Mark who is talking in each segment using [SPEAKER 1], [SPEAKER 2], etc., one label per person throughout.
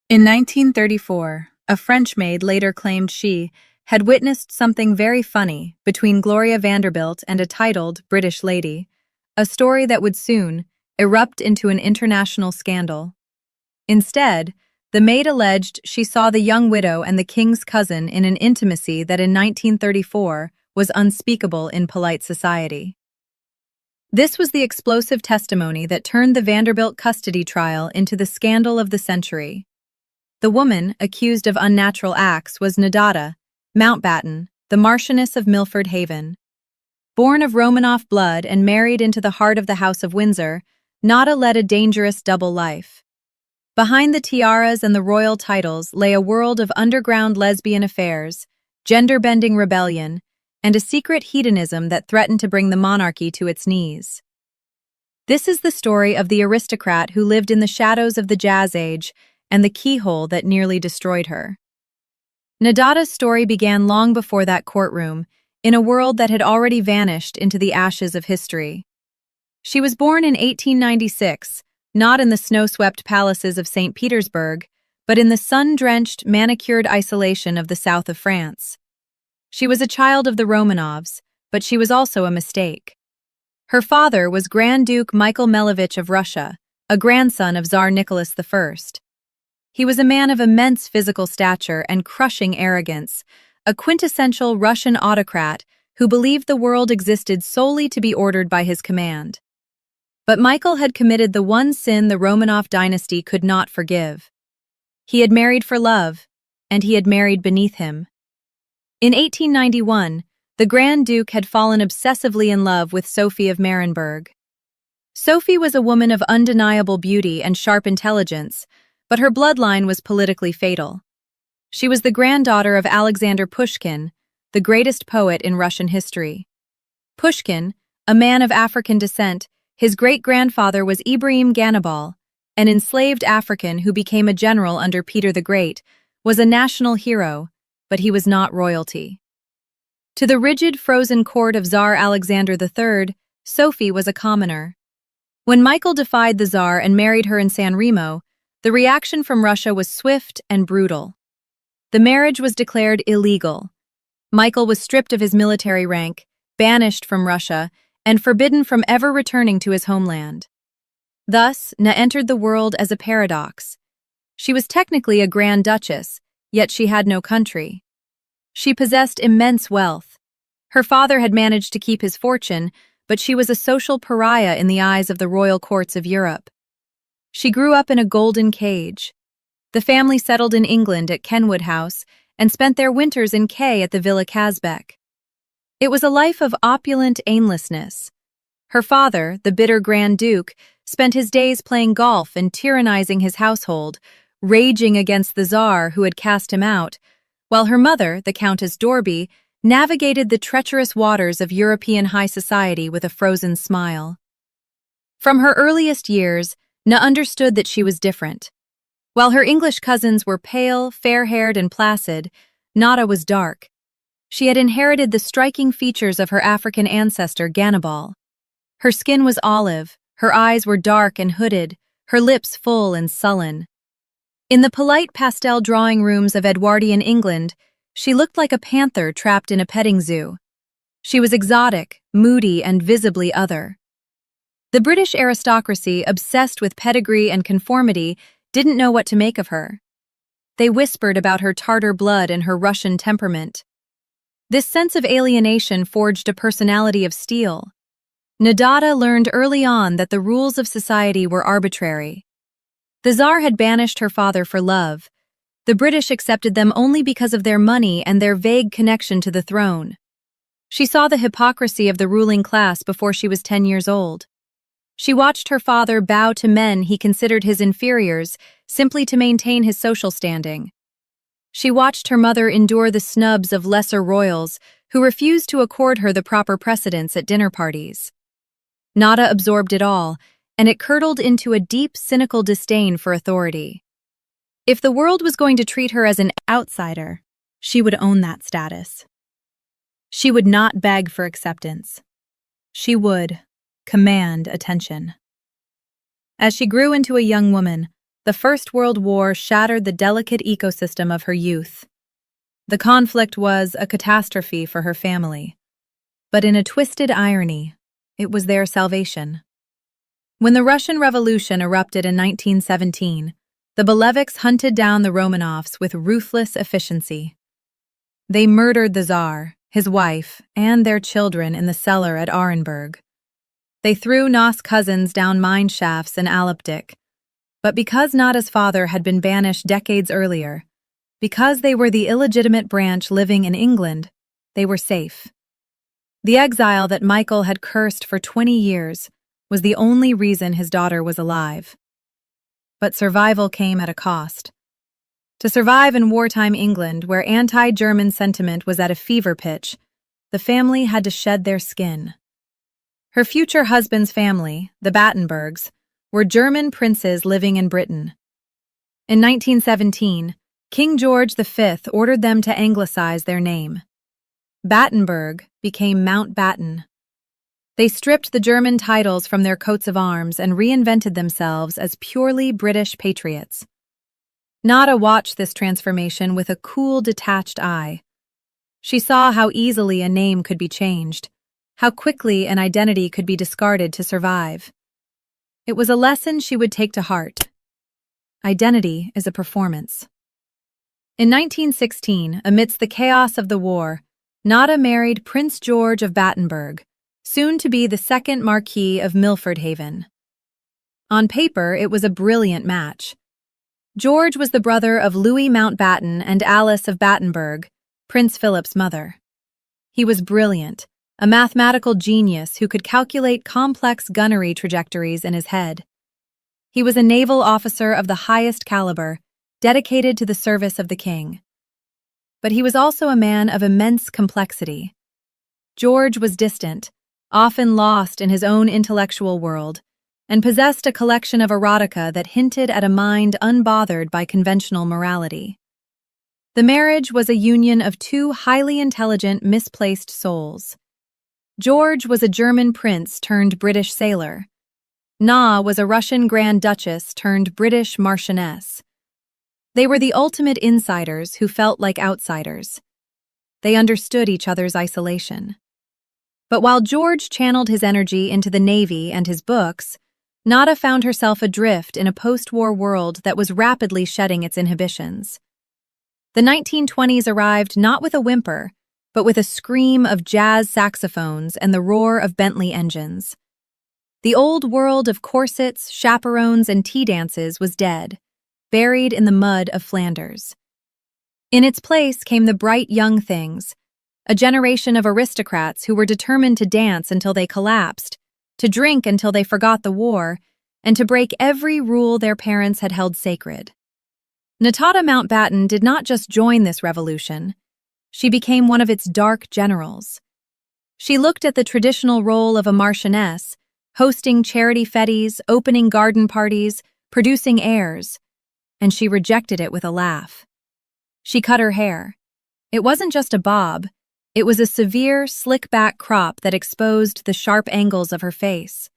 [SPEAKER 1] In 1934, a French maid later claimed she had witnessed something very funny between Gloria Vanderbilt and a titled British lady, a story that would soon erupt into an international scandal. Instead, the maid alleged she saw the young widow and the king's cousin in an intimacy that in 1934 was unspeakable in polite society. This was the explosive testimony that turned the Vanderbilt custody trial into the scandal of the century. The woman accused of unnatural acts was Nadejda, Mountbatten, the Marchioness of Milford Haven. Born of Romanov blood and married into the heart of the House of Windsor, Nadejda led a dangerous double life. Behind the tiaras and the royal titles lay a world of underground lesbian affairs, gender-bending rebellion, and a secret hedonism that threatened to bring the monarchy to its knees. This is the story of the aristocrat who lived in the shadows of the Jazz Age and the keyhole that nearly destroyed her. Nadejda's story began long before that courtroom, in a world that had already vanished into the ashes of history. She was born in 1896, not in the snow-swept palaces of St. Petersburg, but in the sun-drenched, manicured isolation of the south of France. She was a child of the Romanovs, but she was also a mistake. Her father was Grand Duke Michael Melovich of Russia, a grandson of Tsar Nicholas I. He was a man of immense physical stature and crushing arrogance, a quintessential Russian autocrat who believed the world existed solely to be ordered by his command. But Michael had committed the one sin the Romanov dynasty could not forgive. He had married for love, and he had married beneath him. In 1891, the Grand Duke had fallen obsessively in love with Sophie of Marienburg. Sophie was a woman of undeniable beauty and sharp intelligence, but her bloodline was politically fatal. She was the granddaughter of Alexander Pushkin, the greatest poet in Russian history. Pushkin, a man of African descent, his great-grandfather was Ibrahim Ganibal, an enslaved African who became a general under Peter the Great, was a national hero, but he was not royalty. To the rigid, frozen court of Tsar Alexander III, Sophie was a commoner. When Michael defied the Tsar and married her in San Remo, the reaction from Russia was swift and brutal. The marriage was declared illegal. Michael was stripped of his military rank, banished from Russia, and forbidden from ever returning to his homeland. Thus, Na entered the world as a paradox. She was technically a Grand Duchess, yet she had no country. She possessed immense wealth. Her father had managed to keep his fortune, but she was a social pariah in the eyes of the royal courts of Europe. She grew up in a golden cage. The family settled in England at Kenwood House and spent their winters in Kay at the Villa Casbeck. It was a life of opulent aimlessness. Her father, the bitter Grand Duke, spent his days playing golf and tyrannizing his household, raging against the Tsar who had cast him out, while her mother, the Countess Dorby, navigated the treacherous waters of European high society with a frozen smile. From her earliest years, Na understood that she was different. While her English cousins were pale, fair-haired, and placid, Nadejda was dark. She had inherited the striking features of her African ancestor, Ganibal. Her skin was olive, her eyes were dark and hooded, her lips full and sullen. In the polite pastel drawing rooms of Edwardian England, she looked like a panther trapped in a petting zoo. She was exotic, moody, and visibly other. The British aristocracy, obsessed with pedigree and conformity, didn't know what to make of her. They whispered about her Tartar blood and her Russian temperament. This sense of alienation forged a personality of steel. Nadejda learned early on that the rules of society were arbitrary. The Tsar had banished her father for love. The British accepted them only because of their money and their vague connection to the throne. She saw the hypocrisy of the ruling class before she was 10 years old. She watched her father bow to men he considered his inferiors simply to maintain his social standing. She watched her mother endure the snubs of lesser royals who refused to accord her the proper precedence at dinner parties. Nadejda absorbed it all, and it curdled into a deep, cynical disdain for authority. If the world was going to treat her as an outsider, she would own that status. She would not beg for acceptance. She would command attention. As she grew into a young woman, the First World War shattered the delicate ecosystem of her youth. The conflict was a catastrophe for her family. But in a twisted irony, it was their salvation. When the Russian Revolution erupted in 1917, the Bolsheviks hunted down the Romanovs with ruthless efficiency. They murdered the Tsar, his wife, and their children in the cellar at Arenberg. They threw Na's cousins down mine shafts in Aleptik. But because Nada's father had been banished decades earlier, because they were the illegitimate branch living in England, they were safe. The exile that Michael had cursed for 20 years was the only reason his daughter was alive. But survival came at a cost. To survive in wartime England, where anti-German sentiment was at a fever pitch, the family had to shed their skin. Her future husband's family, the Battenbergs, were German princes living in Britain. In 1917, King George V ordered them to anglicize their name. Battenberg became Mountbatten. They stripped the German titles from their coats of arms and reinvented themselves as purely British patriots. Nada watched this transformation with a cool, detached eye. She saw how easily a name could be changed, how quickly an identity could be discarded to survive. It was a lesson she would take to heart. Identity is a performance. In 1916, amidst the chaos of the war, Nada married Prince George of Battenberg, soon to be the second Marquis of Milford Haven. On paper, it was a brilliant match. George was the brother of Louis Mountbatten and Alice of Battenberg, Prince Philip's mother. He was brilliant, a mathematical genius who could calculate complex gunnery trajectories in his head. He was a naval officer of the highest caliber, dedicated to the service of the king. But he was also a man of immense complexity. George was distant, often lost in his own intellectual world, and possessed a collection of erotica that hinted at a mind unbothered by conventional morality. The marriage was a union of two highly intelligent, misplaced souls. George was a German prince turned British sailor. Na was a Russian Grand Duchess turned British Marchioness. They were the ultimate insiders who felt like outsiders. They understood each other's isolation. But while George channeled his energy into the Navy and his books, Nada found herself adrift in a post-war world that was rapidly shedding its inhibitions. The 1920s arrived not with a whimper, but with a scream of jazz saxophones and the roar of Bentley engines. The old world of corsets, chaperones, and tea dances was dead, buried in the mud of Flanders. In its place came the bright young things, a generation of aristocrats who were determined to dance until they collapsed, to drink until they forgot the war, and to break every rule their parents had held sacred. Nadejda Mountbatten did not just join this revolution. She became one of its dark generals. She looked at the traditional role of a marchioness, hosting charity fetes, opening garden parties, producing heirs, and she rejected it with a laugh. She cut her hair. It wasn't just a bob. It was a severe, slick-back crop that exposed the sharp angles of her face.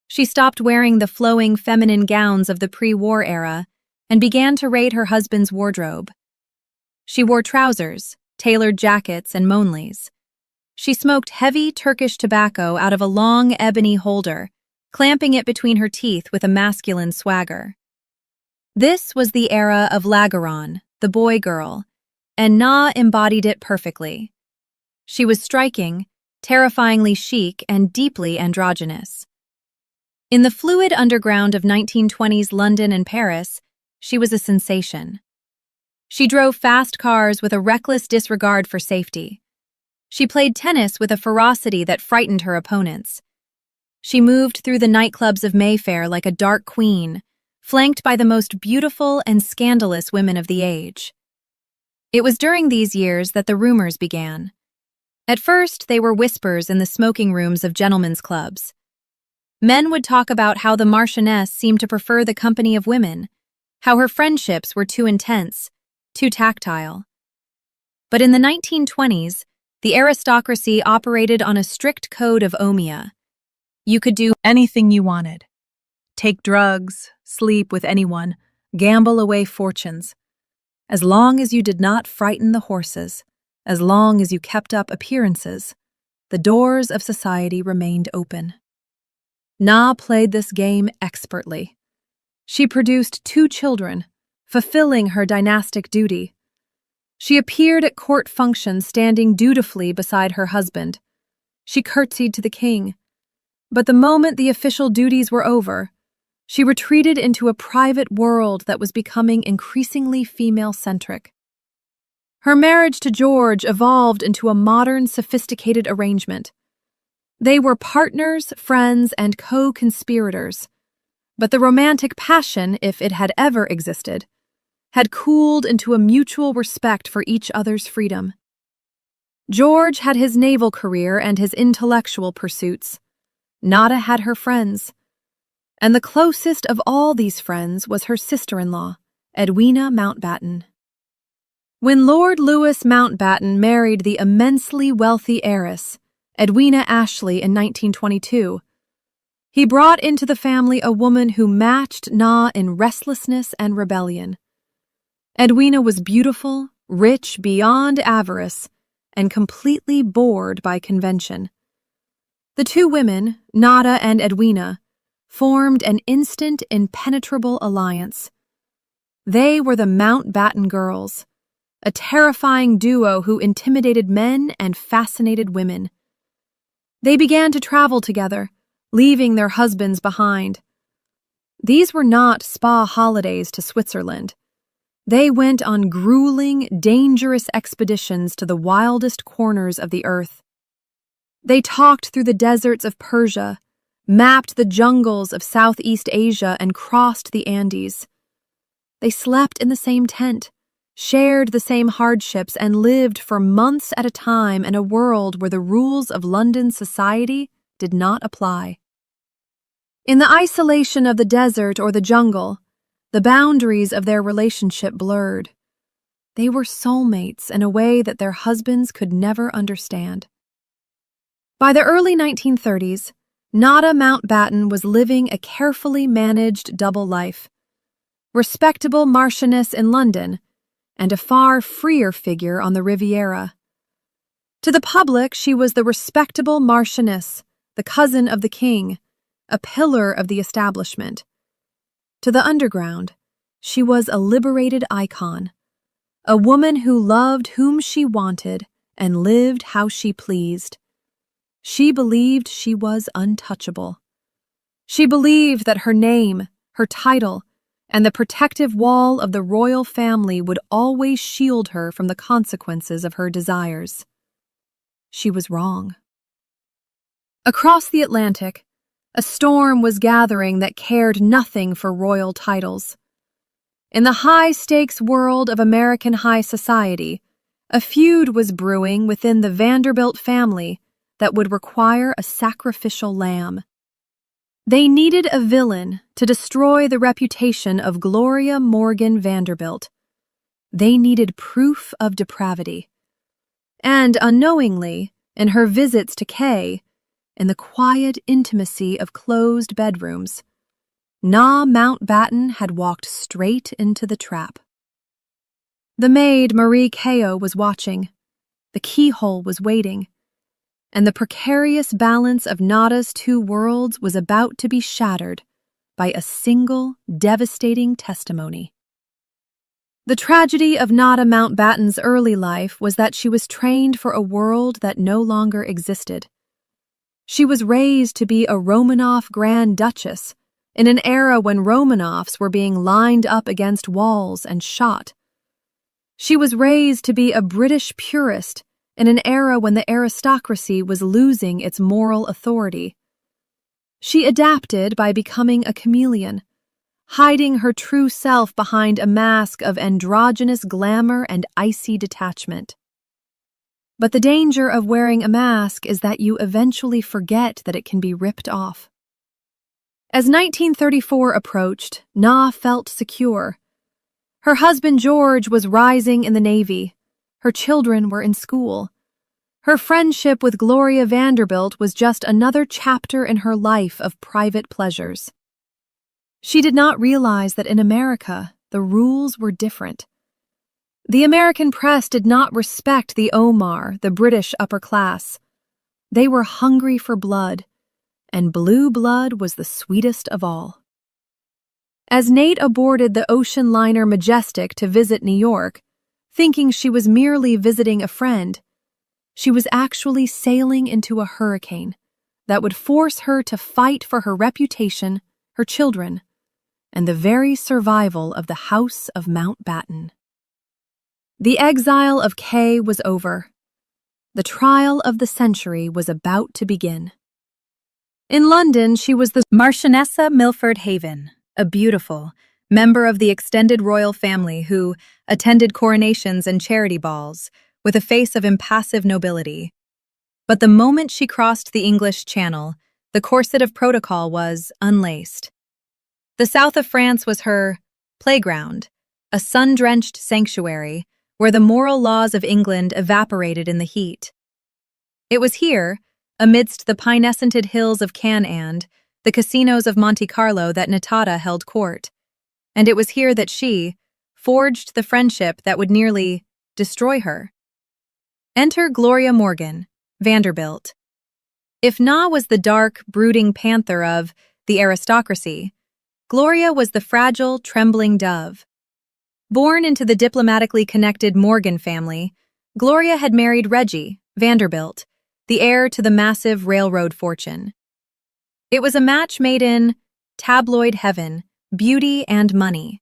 [SPEAKER 1] She stopped wearing the flowing feminine gowns of the pre-war era and began to raid her husband's wardrobe. She wore trousers, tailored jackets, and monleys. She smoked heavy Turkish tobacco out of a long ebony holder, clamping it between her teeth with a masculine swagger. This was the era of Lagaron, the boy-girl, and Na embodied it perfectly. She was striking, terrifyingly chic, and deeply androgynous. In the fluid underground of 1920s London and Paris, she was a sensation. She drove fast cars with a reckless disregard for safety. She played tennis with a ferocity that frightened her opponents. She moved through the nightclubs of Mayfair like a dark queen, flanked by the most beautiful and scandalous women of the age. It was during these years that the rumors began. At first, they were whispers in the smoking rooms of gentlemen's clubs. Men would talk about how the Marchioness seemed to prefer the company of women, how her friendships were too intense, too tactile. But in the 1920s, the aristocracy operated on a strict code of omnia. You could do anything you wanted. Take drugs, sleep with anyone, gamble away fortunes. As long as you did not frighten the horses, as long as you kept up appearances, the doors of society remained open. Na played this game expertly. She produced 2 children, fulfilling her dynastic duty. She appeared at court functions standing dutifully beside her husband. She curtsied to the king. But the moment the official duties were over, she retreated into a private world that was becoming increasingly female-centric. Her marriage to George evolved into a modern, sophisticated arrangement. They were partners, friends, and co-conspirators. But the romantic passion, if it had ever existed, had cooled into a mutual respect for each other's freedom. George had his naval career and his intellectual pursuits. Nadejda had her friends. And the closest of all these friends was her sister-in-law, Edwina Mountbatten. When Lord Louis Mountbatten married the immensely wealthy heiress, Edwina Ashley, in 1922, he brought into the family a woman who matched Na in restlessness and rebellion. Edwina was beautiful, rich beyond avarice, and completely bored by convention. The 2 women, Nadejda and Edwina, formed an instant, impenetrable alliance. They were the Mountbatten girls, a terrifying duo who intimidated men and fascinated women. They began to travel together, leaving their husbands behind. These were not spa holidays to Switzerland. They went on grueling, dangerous expeditions to the wildest corners of the earth. They talked through the deserts of Persia, mapped the jungles of Southeast Asia, and crossed the Andes. They slept in the same tent, shared the same hardships, and lived for months at a time in a world where the rules of London society did not apply. In the isolation of the desert or the jungle, the boundaries of their relationship blurred. They were soulmates in a way that their husbands could never understand. By the early 1930s, Nadejda Mountbatten was living a carefully managed double life. Respectable marchioness in London, and a far freer figure on the Riviera. To the public, she was the respectable marchioness, the cousin of the king, a pillar of the establishment. To the underground, she was a liberated icon, a woman who loved whom she wanted and lived how she pleased. She believed she was untouchable. She believed that her name, her title, and the protective wall of the royal family would always shield her from the consequences of her desires. She was wrong. Across the Atlantic, a storm was gathering that cared nothing for royal titles. In the high-stakes world of American high society, a feud was brewing within the Vanderbilt family that would require a sacrificial lamb. They needed a villain to destroy the reputation of Gloria Morgan Vanderbilt. They needed proof of depravity. And unknowingly, in her visits to Kay, in the quiet intimacy of closed bedrooms, Na Mountbatten had walked straight into the trap. The maid Marie Kao was watching. The keyhole was waiting. And the precarious balance of Nada's 2 worlds was about to be shattered by a single, devastating testimony. The tragedy of Nadejda Mountbatten's early life was that she was trained for a world that no longer existed. She was raised to be a Romanov Grand Duchess in an era when Romanovs were being lined up against walls and shot. She was raised to be a British purist in an era when the aristocracy was losing its moral authority. She adapted by becoming a chameleon, hiding her true self behind a mask of androgynous glamour and icy detachment. But the danger of wearing a mask is that you eventually forget that it can be ripped off. As 1934 approached, Na felt secure. Her husband George was rising in the Navy. Her children were in school. Her friendship with Gloria Vanderbilt was just another chapter in her life of private pleasures. She did not realize that in America, the rules were different. The American press did not respect the Omar, the British upper class. They were hungry for blood, and blue blood was the sweetest of all. As Nadejda boarded the ocean liner Majestic to visit New York, thinking she was merely visiting a friend, she was actually sailing into a hurricane that would force her to fight for her reputation, her children, and the very survival of the House of Mountbatten. The exile of Kay was over. The trial of the century was about to begin. In London, she was the Marchionessa Milford Haven, a beautiful member of the extended royal family who attended coronations and charity balls with a face of impassive nobility. But the moment she crossed the English Channel, the corset of protocol was unlaced. The south of France was her playground, a sun-drenched sanctuary where the moral laws of England evaporated in the heat. It was here, amidst the pine-scented hills of Cannes, the casinos of Monte Carlo, that Nadejda held court. And it was here that she forged the friendship that would nearly destroy her. Enter Gloria Morgan, Vanderbilt. If Na was the dark, brooding panther of the aristocracy, Gloria was the fragile, trembling dove. Born into the diplomatically connected Morgan family, Gloria had married Reggie, Vanderbilt, the heir to the massive railroad fortune. It was a match made in tabloid heaven, beauty and money.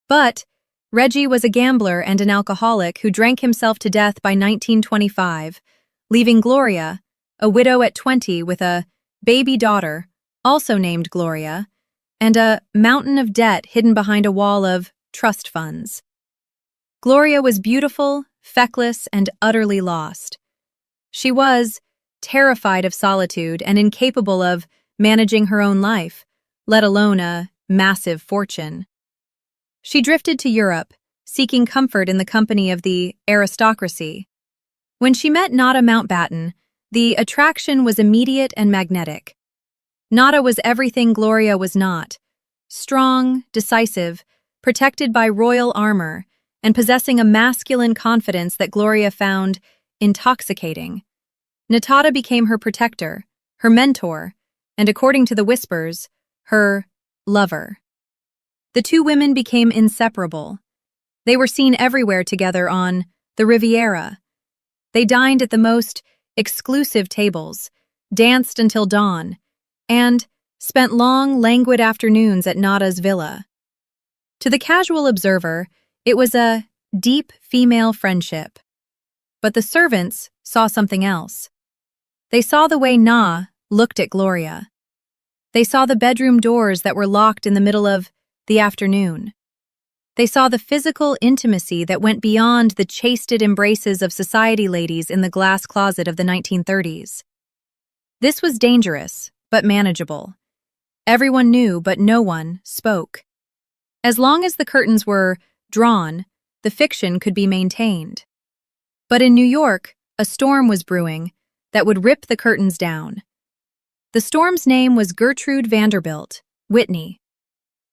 [SPEAKER 1] But Reggie was a gambler and an alcoholic who drank himself to death by 1925, leaving Gloria, a widow at 20 with a baby daughter, also named Gloria, and a mountain of debt hidden behind a wall of trust funds. Gloria was beautiful, feckless, and utterly lost. She was terrified of solitude and incapable of managing her own life, let alone a massive fortune. She drifted to Europe, seeking comfort in the company of the aristocracy. When she met Nadejda Mountbatten, the attraction was immediate and magnetic. Nadejda was everything Gloria was not: strong, decisive, protected by royal armor, and possessing a masculine confidence that Gloria found intoxicating. Nadejda became her protector, her mentor, and according to the whispers, her lover. The two women became inseparable. They were seen everywhere together on the Riviera. They dined at the most exclusive tables, danced until dawn, and spent long, languid afternoons at Nadejda's villa. To the casual observer, it was a deep female friendship. But the servants saw something else. They saw the way Na looked at Gloria. They saw the bedroom doors that were locked in the middle of the afternoon. They saw the physical intimacy that went beyond the chasted embraces of society ladies in the glass closet of the 1930s. This was dangerous, but manageable. Everyone knew, but no one spoke. As long as the curtains were drawn, the fiction could be maintained. But in New York, a storm was brewing that would rip the curtains down. The storm's name was Gertrude Vanderbilt, Whitney.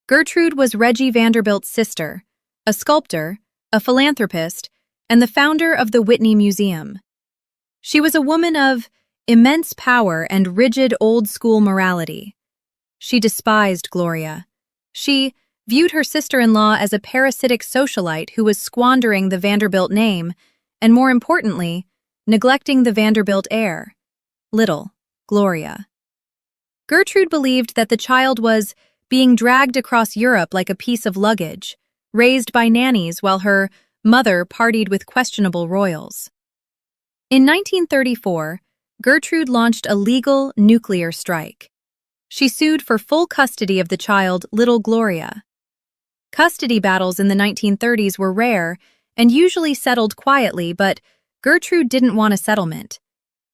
[SPEAKER 1] Gertrude was Reggie Vanderbilt's sister, a sculptor, a philanthropist, and the founder of the Whitney Museum. She was a woman of immense power and rigid old-school morality. She despised Gloria. She viewed her sister-in-law as a parasitic socialite who was squandering the Vanderbilt name and, more importantly, neglecting the Vanderbilt heir, little Gloria. Gertrude believed that the child was being dragged across Europe like a piece of luggage, raised by nannies while her mother partied with questionable royals. In 1934, Gertrude launched a legal nuclear strike. She sued for full custody of the child, little Gloria. Custody battles in the 1930s were rare and usually settled quietly, but Gertrude didn't want a settlement.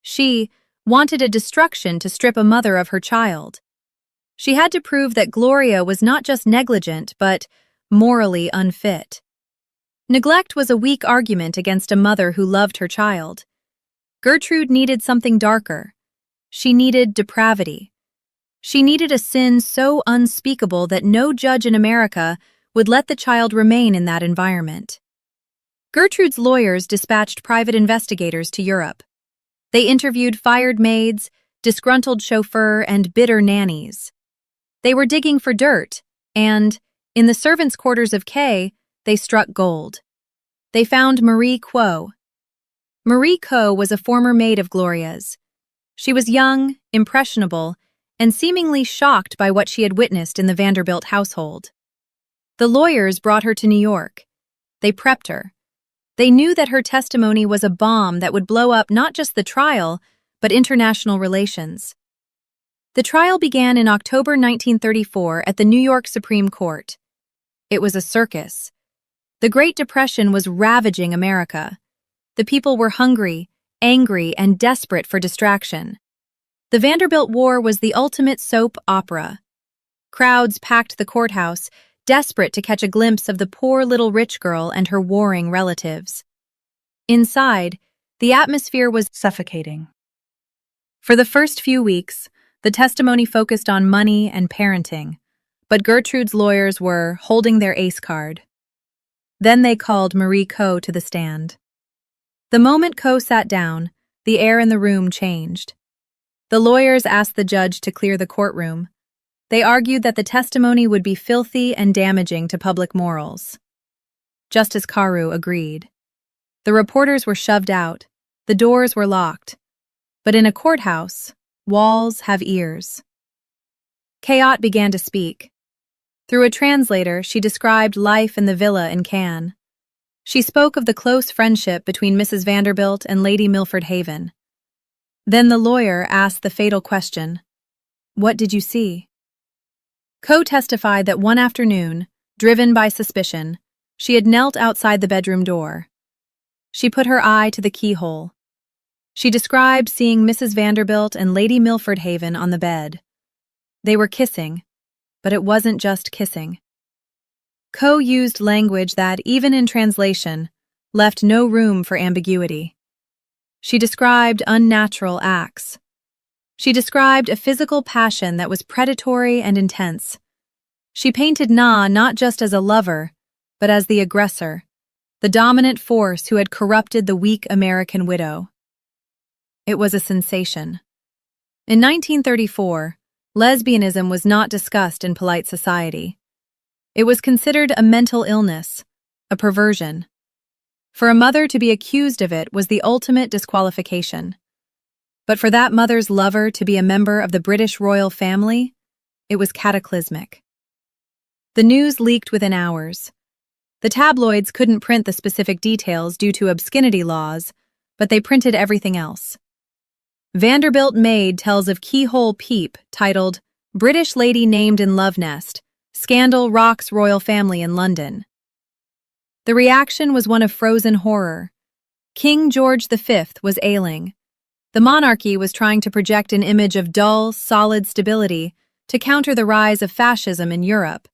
[SPEAKER 1] She wanted a destruction to strip a mother of her child. She had to prove that Gloria was not just negligent, but morally unfit. Neglect was a weak argument against a mother who loved her child. Gertrude needed something darker. She needed depravity. She needed a sin so unspeakable that no judge in America would let the child remain in that environment. Gertrude's lawyers dispatched private investigators to Europe. They interviewed fired maids, disgruntled chauffeur, and bitter nannies. They were digging for dirt, and, in the servants' quarters of K, they struck gold. They found Marie Quo. Marie Quo was a former maid of Gloria's. She was young, impressionable, and seemingly shocked by what she had witnessed in the Vanderbilt household. The lawyers brought her to New York. They prepped her. They knew that her testimony was a bomb that would blow up not just the trial, but international relations. The trial began in October 1934 at the New York Supreme Court. It was a circus. The Great Depression was ravaging America. The people were hungry, angry, and desperate for distraction. The Vanderbilt War was the ultimate soap opera. Crowds packed the courthouse, desperate to catch a glimpse of the poor little rich girl and her warring relatives. Inside, the atmosphere was suffocating. For the first few weeks, the testimony focused on money and parenting, but Gertrude's lawyers were holding their ace card. Then they called Marie Quo to the stand. The moment Quo sat down, the air in the room changed. The lawyers asked the judge to clear the courtroom. They argued that the testimony would be filthy and damaging to public morals. Justice Carew agreed. The reporters were shoved out. The doors were locked. But in a courthouse, walls have ears. Kayot began to speak. Through a translator, she described life in the villa in Cannes. She spoke of the close friendship between Mrs. Vanderbilt and Lady Milford Haven. Then the lawyer asked the fatal question, "What did you see?" Quo testified that one afternoon, driven by suspicion, she had knelt outside the bedroom door. She put her eye to the keyhole. She described seeing Mrs. Vanderbilt and Lady Milford Haven on the bed. They were kissing, but it wasn't just kissing. Quo used language that, even in translation, left no room for ambiguity. She described unnatural acts. She described a physical passion that was predatory and intense. She painted Na not just as a lover, but as the aggressor, the dominant force who had corrupted the weak American widow. It was a sensation. In 1934, lesbianism was not discussed in polite society. It was considered a mental illness, a perversion. For a mother to be accused of it was the ultimate disqualification. But for that mother's lover to be a member of the British royal family, it was cataclysmic. The news leaked within hours. The tabloids couldn't print the specific details due to obscenity laws, but they printed everything else. Vanderbilt Maid tells of keyhole peep titled, "British Lady Named in Love Nest, Scandal Rocks Royal Family in London." The reaction was one of frozen horror. King George V was ailing. The monarchy was trying to project an image of dull, solid stability to counter the rise of fascism in Europe.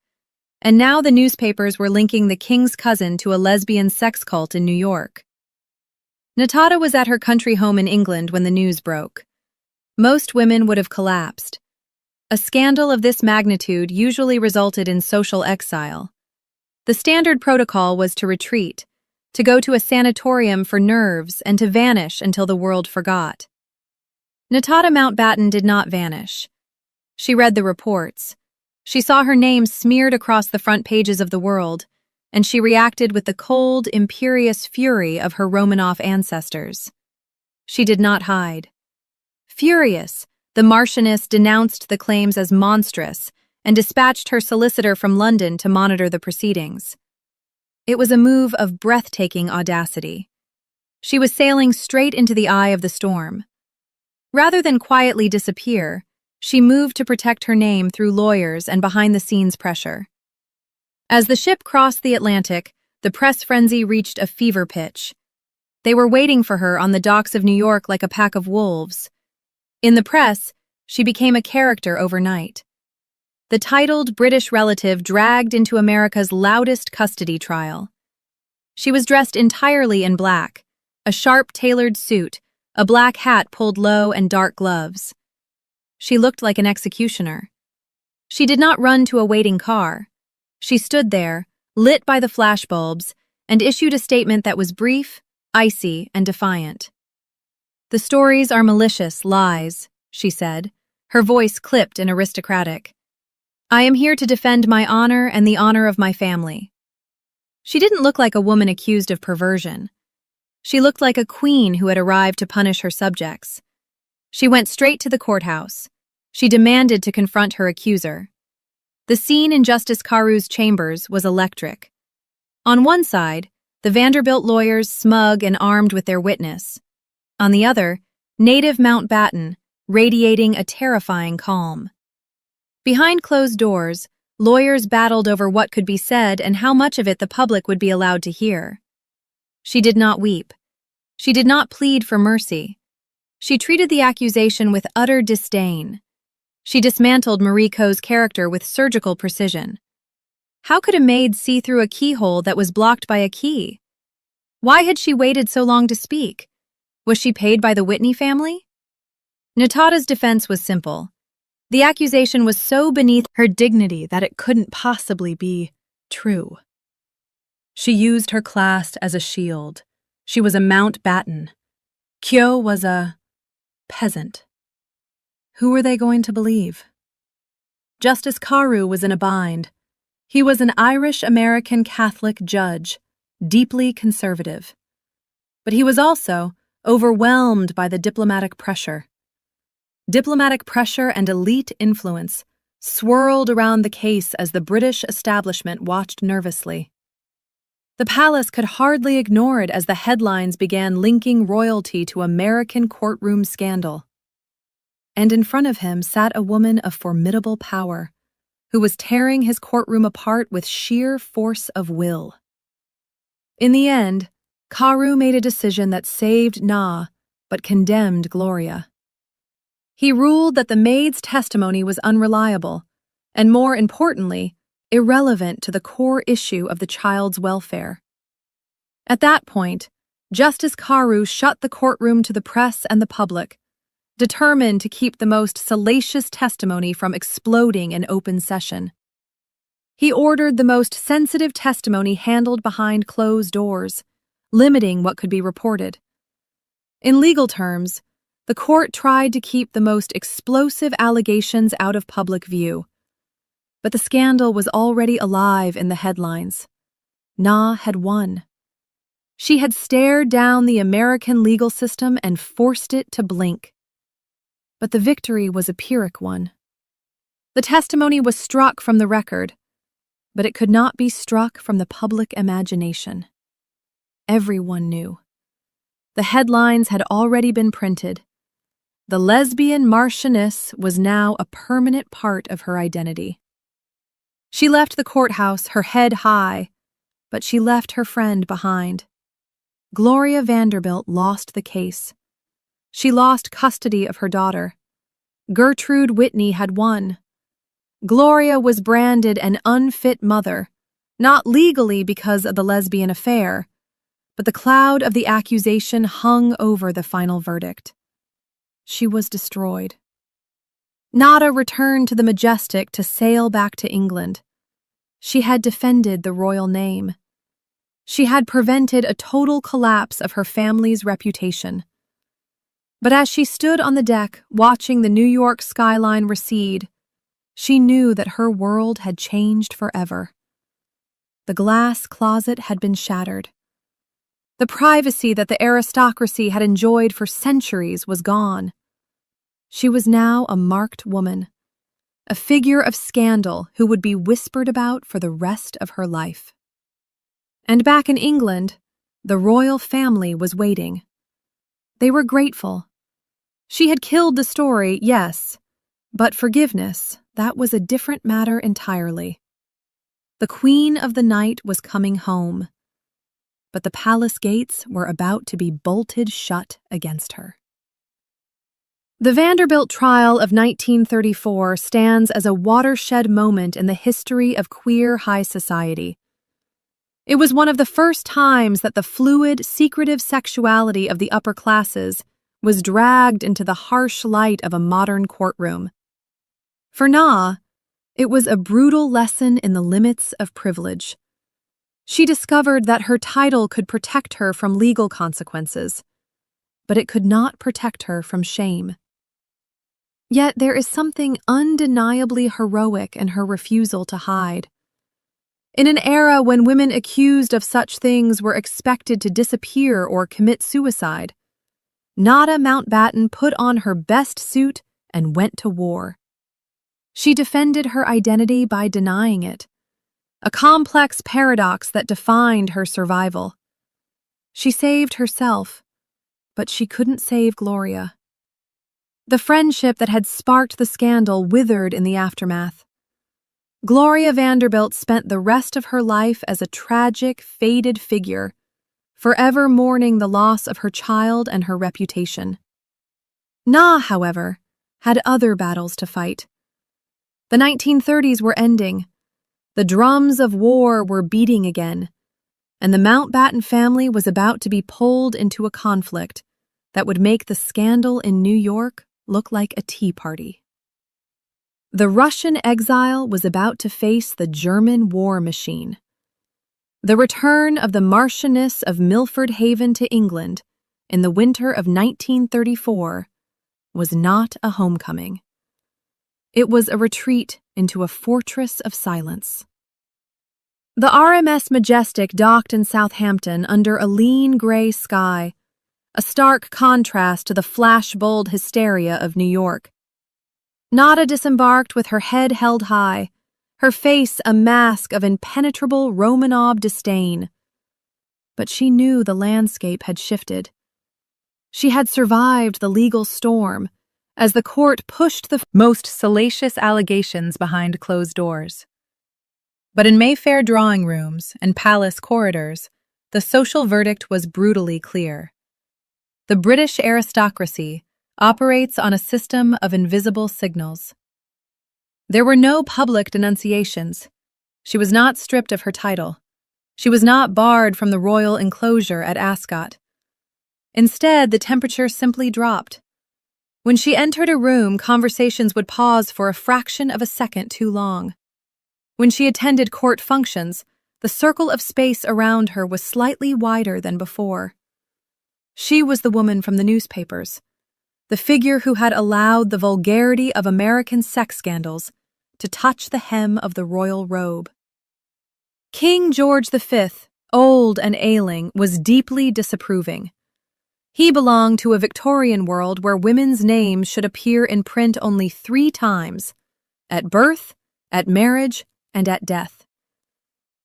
[SPEAKER 1] And now the newspapers were linking the king's cousin to a lesbian sex cult in New York. Nadejda was at her country home in England when the news broke. Most women would have collapsed. A scandal of this magnitude usually resulted in social exile. The standard protocol was to retreat, to go to a sanatorium for nerves, and to vanish until the world forgot. Nadejda Mountbatten did not vanish. She read the reports. She saw her name smeared across the front pages of the world, and she reacted with the cold, imperious fury of her Romanov ancestors. She did not hide. Furious, the Marchioness denounced the claims as monstrous and dispatched her solicitor from London to monitor the proceedings. It was a move of breathtaking audacity. She was sailing straight into the eye of the storm. Rather than quietly disappear, she moved to protect her name through lawyers and behind-the-scenes pressure. As the ship crossed the Atlantic, the press frenzy reached a fever pitch. They were waiting for her on the docks of New York like a pack of wolves. In the press, she became a character overnight. The titled British relative dragged into America's loudest custody trial. She was dressed entirely in black, a sharp tailored suit, a black hat pulled low, and dark gloves. She looked like an executioner. She did not run to a waiting car. She stood there, lit by the flashbulbs, and issued a statement that was brief, icy, and defiant. "The stories are malicious lies," she said, her voice clipped and aristocratic. "I am here to defend my honor and the honor of my family." She didn't look like a woman accused of perversion. She looked like a queen who had arrived to punish her subjects. She went straight to the courthouse. She demanded to confront her accuser. The scene in Justice Caru's chambers was electric. On one side, the Vanderbilt lawyers smug and armed with their witness. On the other, native Mountbatten, radiating a terrifying calm. Behind closed doors, lawyers battled over what could be said and how much of it the public would be allowed to hear. She did not weep. She did not plead for mercy. She treated the accusation with utter disdain. She dismantled Marie Coe's character with surgical precision. How could a maid see through a keyhole that was blocked by a key? Why had she waited so long to speak? Was she paid by the Whitney family? Nadejda's defense was simple. The accusation was so beneath her dignity that it couldn't possibly be true. She used her class as a shield. She was a Mountbatten. Kyo was a peasant. Who were they going to believe? Justice Caru was in a bind. He was an Irish-American Catholic judge, deeply conservative. But he was also overwhelmed by the diplomatic pressure. Diplomatic pressure and elite influence swirled around the case as the British establishment watched nervously. The palace could hardly ignore it as the headlines began linking royalty to American courtroom scandal. And in front of him sat a woman of formidable power, who was tearing his courtroom apart with sheer force of will. In the end, Caru made a decision that saved Na, but condemned Gloria. He ruled that the maid's testimony was unreliable, and more importantly, irrelevant to the core issue of the child's welfare. At that point, Justice Caru shut the courtroom to the press and the public, determined to keep the most salacious testimony from exploding in open session. He ordered the most sensitive testimony handled behind closed doors, limiting what could be reported. In legal terms, the court tried to keep the most explosive allegations out of public view. But the scandal was already alive in the headlines. Na had won. She had stared down the American legal system and forced it to blink. But the victory was a Pyrrhic one. The testimony was struck from the record, but it could not be struck from the public imagination. Everyone knew. The headlines had already been printed. The lesbian marchioness was now a permanent part of her identity. She left the courthouse, her head high, but she left her friend behind. Gloria Vanderbilt lost the case. She lost custody of her daughter. Gertrude Whitney had won. Gloria was branded an unfit mother, not legally because of the lesbian affair, but the cloud of the accusation hung over the final verdict. She was destroyed. Nada returned to the Majestic to sail back to England. She had defended the royal name. She had prevented a total collapse of her family's reputation. But as she stood on the deck watching the New York skyline recede, she knew that her world had changed forever. The glass closet had been shattered. The privacy that the aristocracy had enjoyed for centuries was gone. She was now a marked woman, a figure of scandal who would be whispered about for the rest of her life. And back in England, the royal family was waiting. They were grateful. She had killed the story, yes, but forgiveness, that was a different matter entirely. The Queen of the Night was coming home, but the palace gates were about to be bolted shut against her. The Vanderbilt trial of 1934 stands as a watershed moment in the history of queer high society. It was one of the first times that the fluid, secretive sexuality of the upper classes was dragged into the harsh light of a modern courtroom. For Na, it was a brutal lesson in the limits of privilege. She discovered that her title could protect her from legal consequences, but it could not protect her from shame. Yet there is something undeniably heroic in her refusal to hide. In an era when women accused of such things were expected to disappear or commit suicide, Nadejda Mountbatten put on her best suit and went to war. She defended her identity by denying it, a complex paradox that defined her survival. She saved herself, but she couldn't save Gloria. The friendship that had sparked the scandal withered in the aftermath. Gloria Vanderbilt spent the rest of her life as a tragic, faded figure, forever mourning the loss of her child and her reputation. Nadejda, however, had other battles to fight. The 1930s were ending. The drums of war were beating again, and the Mountbatten family was about to be pulled into a conflict that would make the scandal in New York look like a tea party. The Russian exile was about to face the German war machine. The return of the Marchioness of Milford Haven to England in the winter of 1934 was not a homecoming. It was a retreat into a fortress of silence. The RMS Majestic docked in Southampton under a lean gray sky, a stark contrast to the flash-bold hysteria of New York. Nadejda disembarked with her head held high, her face a mask of impenetrable Romanov disdain. But she knew the landscape had shifted. She had survived the legal storm as the court pushed the most salacious allegations behind closed doors. But in Mayfair drawing rooms and palace corridors, the social verdict was brutally clear. The British aristocracy operates on a system of invisible signals. There were no public denunciations. She was not stripped of her title. She was not barred from the royal enclosure at Ascot. Instead, the temperature simply dropped. When she entered a room, conversations would pause for a fraction of a second too long. When she attended court functions, the circle of space around her was slightly wider than before. She was the woman from the newspapers, the figure who had allowed the vulgarity of American sex scandals to touch the hem of the royal robe. King George V, old and ailing, was deeply disapproving. He belonged to a Victorian world where women's names should appear in print only 3 times: at birth, at marriage, and at death.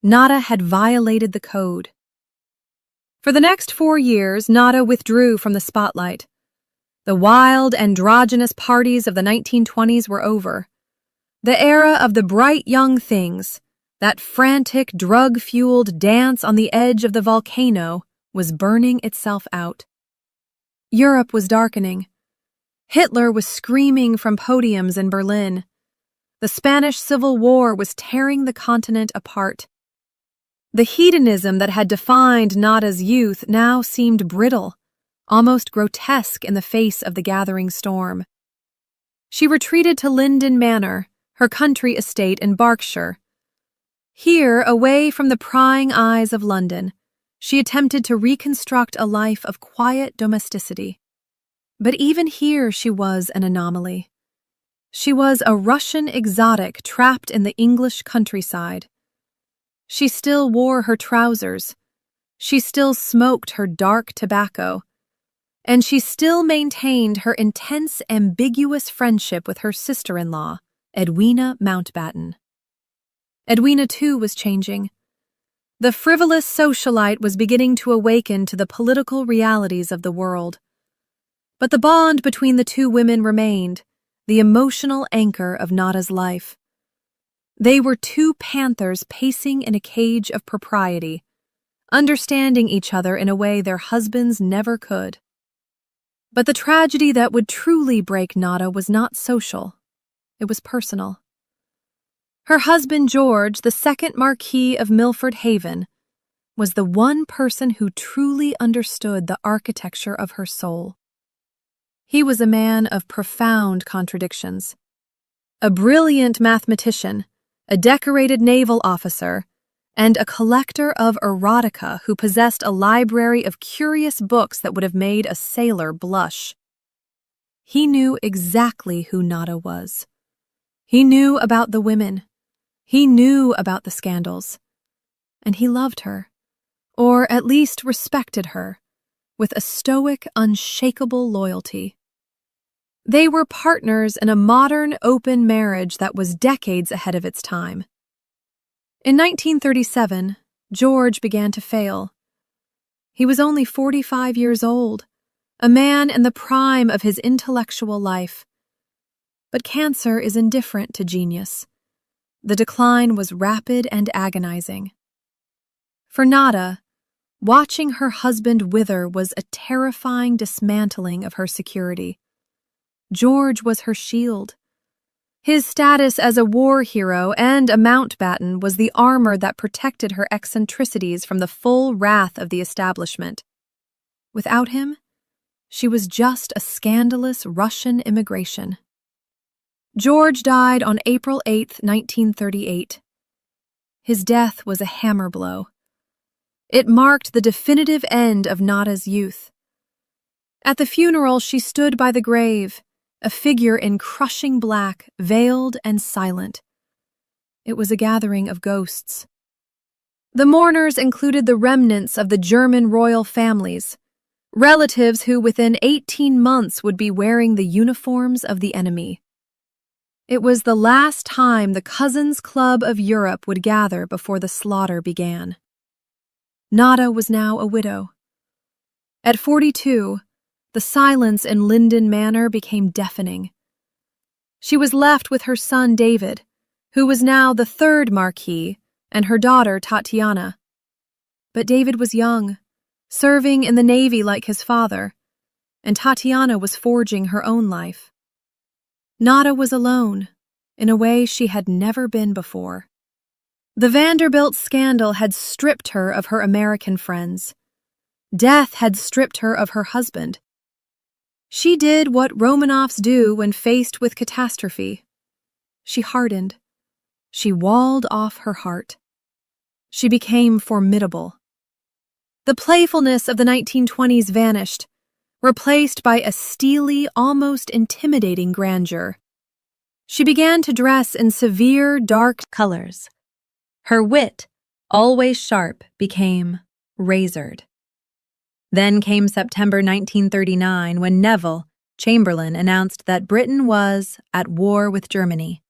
[SPEAKER 1] Nadejda had violated the code. For the next 4 years, Nadejda withdrew from the spotlight. The wild, androgynous parties of the 1920s were over. The era of the bright young things, that frantic, drug-fueled dance on the edge of the volcano, was burning itself out. Europe was darkening. Hitler was screaming from podiums in Berlin. The Spanish Civil War was tearing the continent apart. The hedonism that had defined Nadejda's youth now seemed brittle, almost grotesque in the face of the gathering storm. She retreated to Linden Manor, her country estate in Berkshire. Here, away from the prying eyes of London, she attempted to reconstruct a life of quiet domesticity. But even here she was an anomaly. She was a Russian exotic trapped in the English countryside. She still wore her trousers. She still smoked her dark tobacco. And she still maintained her intense, ambiguous friendship with her sister-in-law, Edwina Mountbatten. Edwina, too, was changing. The frivolous socialite was beginning to awaken to the political realities of the world. But the bond between the two women remained, the emotional anchor of Nadejda's life. They were 2 panthers pacing in a cage of propriety, understanding each other in a way their husbands never could. But the tragedy that would truly break Nadejda was not social. It was personal. Her husband George, the 2nd Marquis of Milford Haven, was the one person who truly understood the architecture of her soul. He was a man of profound contradictions. A brilliant mathematician, a decorated naval officer, and a collector of erotica who possessed a library of curious books that would have made a sailor blush. He knew exactly who Nada was. He knew about the women. He knew about the scandals. And he loved her, or at least respected her, with a stoic, unshakable loyalty. They were partners in a modern, open marriage that was decades ahead of its time. In 1937, George began to fail. He was only 45 years old, a man in the prime of his intellectual life. But cancer is indifferent to genius. The decline was rapid and agonizing. For Nada, watching her husband wither was a terrifying dismantling of her security. George was her shield. His status as a war hero and a Mountbatten was the armor that protected her eccentricities from the full wrath of the establishment. Without him, she was just a scandalous Russian immigration. George died on April 8, 1938. His death was a hammer blow. It marked the definitive end of Nada's youth. At the funeral, she stood by the grave, a figure in crushing black, veiled and silent. It was a gathering of ghosts. The mourners included the remnants of the German royal families, relatives who within 18 months would be wearing the uniforms of the enemy. It was the last time the Cousins Club of Europe would gather before the slaughter began. Nada was now a widow. At 42, the silence in Linden Manor became deafening. She was left with her son David, who was now the third Marquis, and her daughter Tatiana. But David was young, serving in the Navy like his father, and Tatiana was forging her own life. Nada was alone, in a way she had never been before. The Vanderbilt scandal had stripped her of her American friends. Death had stripped her of her husband. She did what Romanovs do when faced with catastrophe. She hardened. She walled off her heart. She became formidable. The playfulness of the 1920s vanished, replaced by a steely, almost intimidating grandeur. She began to dress in severe, dark colors. Her wit, always sharp, became razored. Then came September 1939, when Neville, Chamberlain, announced that Britain was at war with Germany.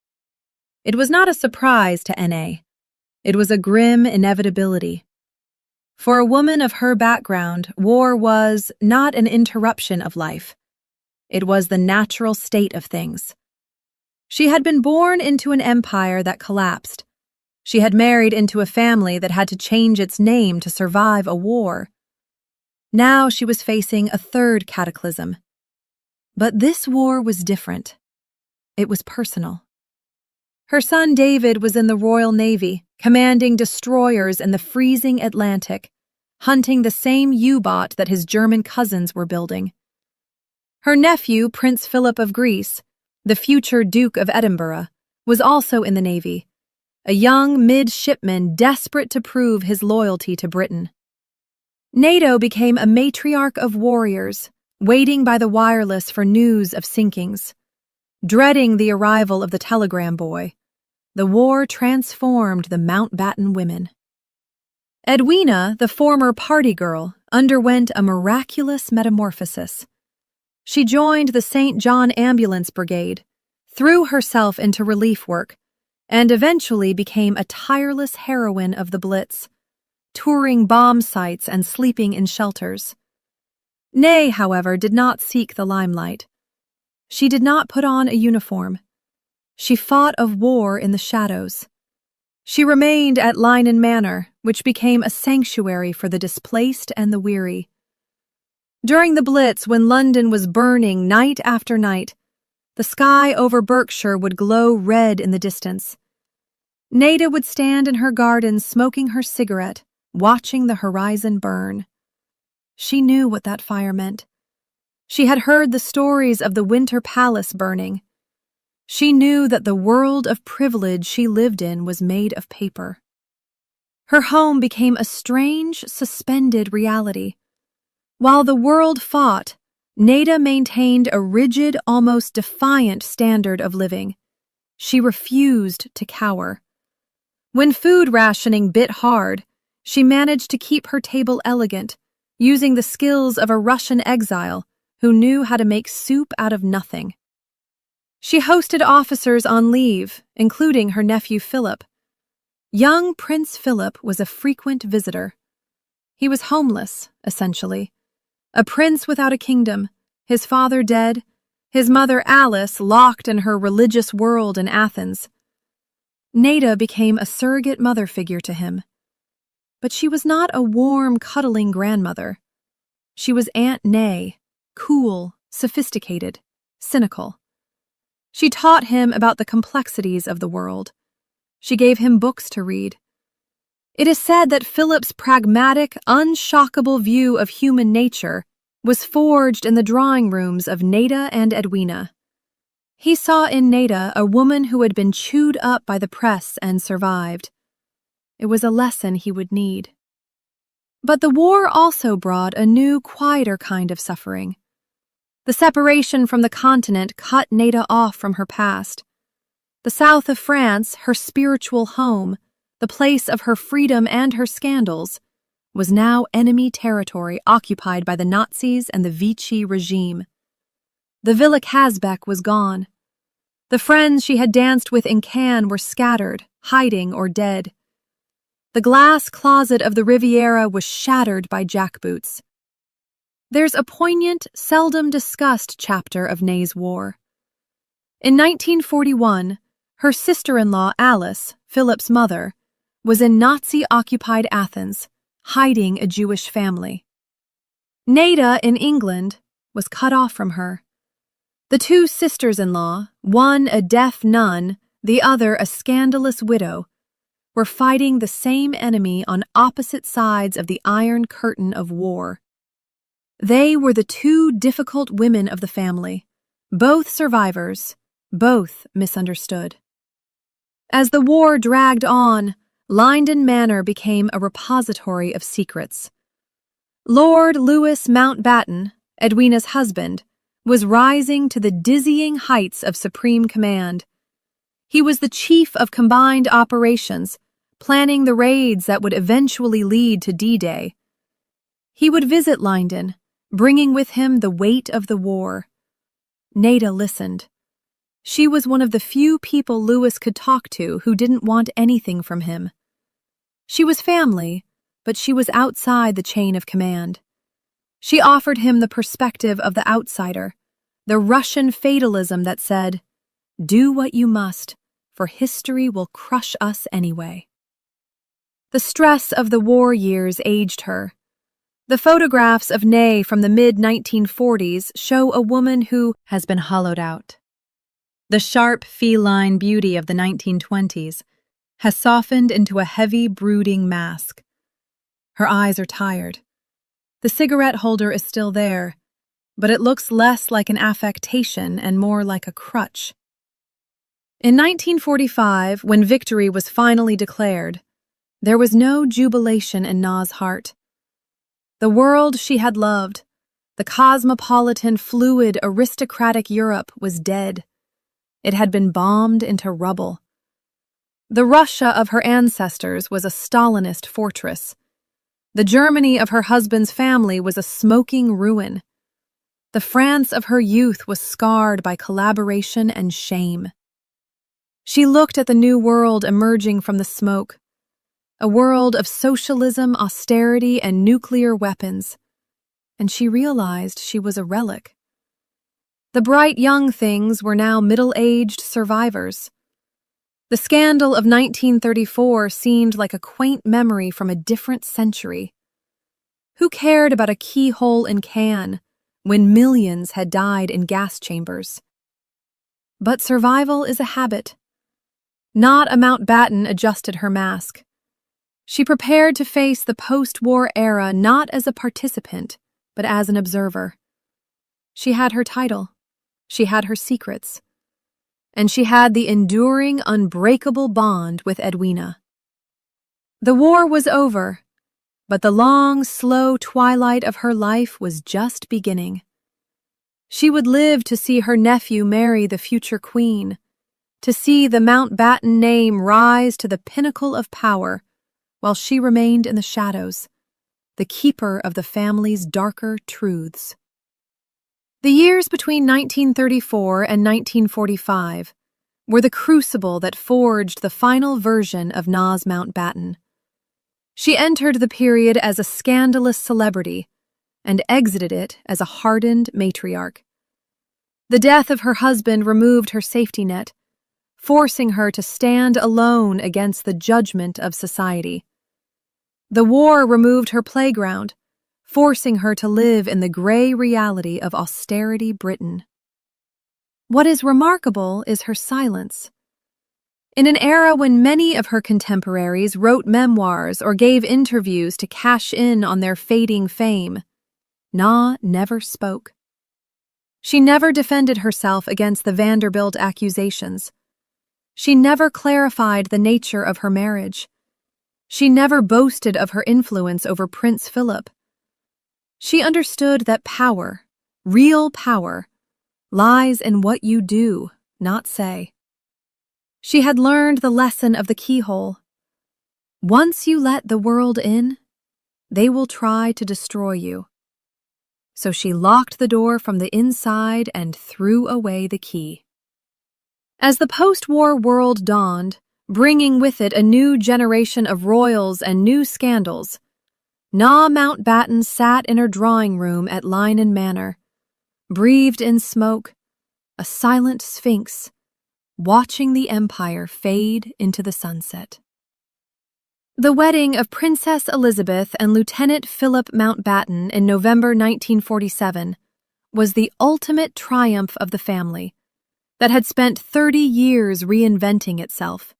[SPEAKER 1] It was not a surprise to N.A. It was a grim inevitability. For a woman of her background, war was not an interruption of life. It was the natural state of things. She had been born into an empire that collapsed. She had married into a family that had to change its name to survive a war. Now she was facing a third cataclysm. But this war was different. It was personal. Her son David was in the Royal Navy, commanding destroyers in the freezing Atlantic, hunting the same U-boat that his German cousins were building. Her nephew, Prince Philip of Greece, the future Duke of Edinburgh, was also in the Navy, a young midshipman desperate to prove his loyalty to Britain. Nadejda became a matriarch of warriors, waiting by the wireless for news of sinkings. Dreading the arrival of the telegram boy, the war transformed the Mountbatten women. Edwina, the former party girl, underwent a miraculous metamorphosis. She joined the St. John Ambulance Brigade, threw herself into relief work, and eventually became a tireless heroine of the Blitz, touring bomb sites and sleeping in shelters. Ney, however, did not seek the limelight. She did not put on a uniform. She fought of war in the shadows. She remained at Linen Manor, which became a sanctuary for the displaced and the weary. During the Blitz, when London was burning night after night, the sky over Berkshire would glow red in the distance. Nadejda would stand in her garden smoking her cigarette, watching the horizon burn. She knew what that fire meant. She had heard the stories of the Winter Palace burning. She knew that the world of privilege she lived in was made of paper. Her home became a strange, suspended reality. While the world fought, Nadejda maintained a rigid, almost defiant standard of living. She refused to cower. When food rationing bit hard, she managed to keep her table elegant, using the skills of a Russian exile who knew how to make soup out of nothing. She hosted officers on leave, including her nephew Philip. Young Prince Philip was a frequent visitor. He was homeless, essentially. A prince without a kingdom, his father dead, his mother Alice locked in her religious world in Athens. Nadejda became a surrogate mother figure to him. But she was not a warm, cuddling grandmother. She was Aunt Nay, cool, sophisticated, cynical. She taught him about the complexities of the world. She gave him books to read. It is said that Philip's pragmatic, unshockable view of human nature was forged in the drawing rooms of Nadejda and Edwina. He saw in Nadejda a woman who had been chewed up by the press and survived. It was a lesson he would need. But the war also brought a new, quieter kind of suffering. The separation from the continent cut Nadejda off from her past. The south of France, her spiritual home, the place of her freedom and her scandals, was now enemy territory occupied by the Nazis and the Vichy regime. The Villa Kazbek was gone. The friends she had danced with in Cannes were scattered, hiding or dead. The glass closet of the Riviera was shattered by jackboots. There's a poignant, seldom discussed chapter of Ney's war. In 1941, her sister-in-law Alice, Philip's mother, was in Nazi-occupied Athens, hiding a Jewish family. Nadejda, in England, was cut off from her. The two sisters-in-law, one a deaf nun, the other a scandalous widow, were fighting the same enemy on opposite sides of the Iron Curtain of war. They were the two difficult women of the family, both survivors, both misunderstood. As the war dragged on, Linden Manor became a repository of secrets. Lord Louis Mountbatten, Edwina's husband, was rising to the dizzying heights of supreme command. He was the chief of combined operations, planning the raids that would eventually lead to D-Day. He would visit Linden, bringing with him the weight of the war. Nadejda listened. She was one of the few people Louis could talk to who didn't want anything from him. She was family, but she was outside the chain of command. She offered him the perspective of the outsider, the Russian fatalism that said, "Do what you must, for history will crush us anyway." The stress of the war years aged her. The photographs of Ney from the mid-1940s show a woman who has been hollowed out. The sharp, feline beauty of the 1920s has softened into a heavy, brooding mask. Her eyes are tired. The cigarette holder is still there, but it looks less like an affectation and more like a crutch. In 1945, when victory was finally declared, there was no jubilation in Na's heart. The world she had loved, the cosmopolitan, fluid, aristocratic Europe, was dead. It had been bombed into rubble. The Russia of her ancestors was a Stalinist fortress. The Germany of her husband's family was a smoking ruin. The France of her youth was scarred by collaboration and shame. She looked at the new world emerging from the smoke, a world of socialism, austerity, and nuclear weapons, and she realized she was a relic. The bright young things were now middle-aged survivors. The scandal of 1934 seemed like a quaint memory from a different century. Who cared about a keyhole in Cannes when millions had died in gas chambers? But survival is a habit. Not a Mountbatten adjusted her mask. She prepared to face the post-war era not as a participant, but as an observer. She had her title. She had her secrets. And she had the enduring, unbreakable bond with Edwina. The war was over, but the long, slow twilight of her life was just beginning. She would live to see her nephew marry the future queen, to see the Mountbatten name rise to the pinnacle of power, while she remained in the shadows, the keeper of the family's darker truths. The years between 1934 and 1945 were the crucible that forged the final version of Nas Mountbatten. She entered the period as a scandalous celebrity and exited it as a hardened matriarch. The death of her husband removed her safety net, forcing her to stand alone against the judgment of society. The war removed her playground, forcing her to live in the gray reality of austerity Britain. What is remarkable is her silence. In an era when many of her contemporaries wrote memoirs or gave interviews to cash in on their fading fame, Na never spoke. She never defended herself against the Vanderbilt accusations. She never clarified the nature of her marriage. She never boasted of her influence over Prince Philip. She understood that power, real power, lies in what you do, not say. She had learned the lesson of the keyhole. Once you let the world in, they will try to destroy you. So she locked the door from the inside and threw away the key. As the post-war world dawned, bringing with it a new generation of royals and new scandals, Na Mountbatten sat in her drawing room at Lynon Manor, breathed in smoke, a silent sphinx, watching the empire fade into the sunset. The wedding of Princess Elizabeth and Lieutenant Philip Mountbatten in November 1947 was the ultimate triumph of the family that had spent 30 years reinventing itself.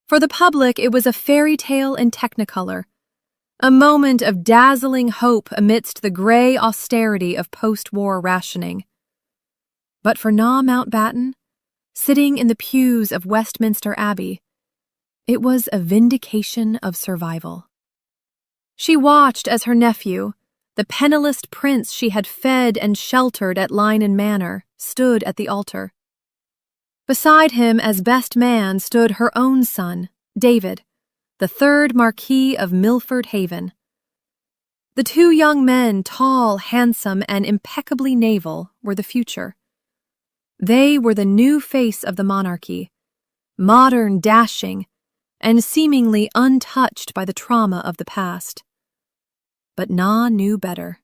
[SPEAKER 1] For the public, it was a fairy tale in technicolor, a moment of dazzling hope amidst the gray austerity of post-war rationing. But for Na Mountbatten, sitting in the pews of Westminster Abbey, it was a vindication of survival. She watched as her nephew, the penniless prince she had fed and sheltered at Lynon Manor, stood at the altar. Beside him as best man stood her own son, David, the third Marquis of Milford Haven. The two young men, tall, handsome, and impeccably naval, were the future. They were the new face of the monarchy, modern, dashing, and seemingly untouched by the trauma of the past. But Na knew better.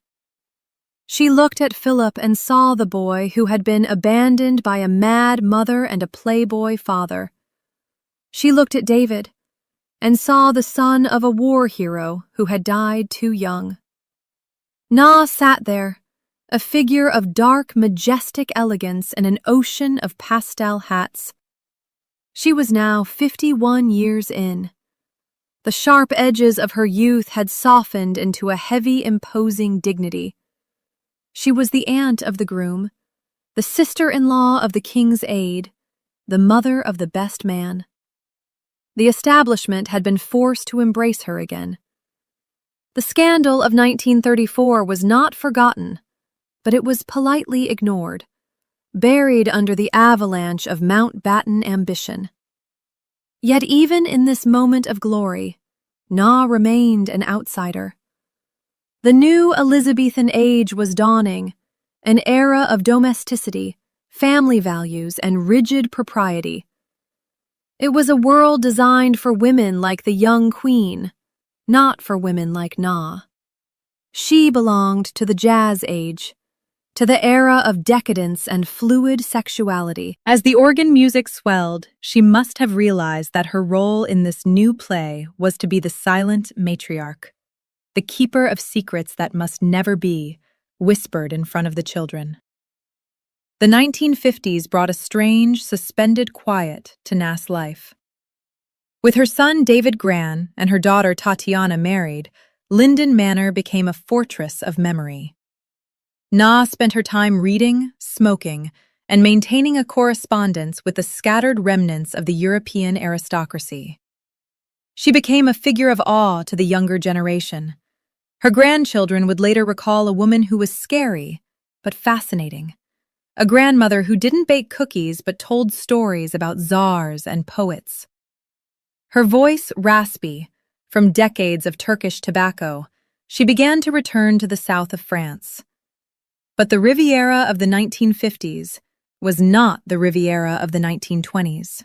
[SPEAKER 1] She looked at Philip and saw the boy who had been abandoned by a mad mother and a playboy father. She looked at David and saw the son of a war hero who had died too young. Na sat there, a figure of dark, majestic elegance in an ocean of pastel hats. She was now 51 years in. The sharp edges of her youth had softened into a heavy, imposing dignity. She was the aunt of the groom, the sister-in-law of the king's aide, the mother of the best man. The establishment had been forced to embrace her again. The scandal of 1934 was not forgotten, but it was politely ignored, buried under the avalanche of Mountbatten ambition. Yet even in this moment of glory, Na remained an outsider. The new Elizabethan age was dawning, an era of domesticity, family values, and rigid propriety. It was a world designed for women like the young queen, not for women like Na. She belonged to the jazz age, to the era of decadence and fluid sexuality. As the organ music swelled, she must have realized that her role in this new play was to be the silent matriarch, the keeper of secrets that must never be whispered in front of the children. The 1950s brought a strange, suspended quiet to Na's life. With her son David Gran and her daughter Tatiana married, Linden Manor became a fortress of memory. Na spent her time reading, smoking, and maintaining a correspondence with the scattered remnants of the European aristocracy. She became a figure of awe to the younger generation. Her grandchildren would later recall a woman who was scary, but fascinating. A grandmother who didn't bake cookies but told stories about czars and poets. Her voice raspy, from decades of Turkish tobacco, she began to return to the south of France. But the Riviera of the 1950s was not the Riviera of the 1920s.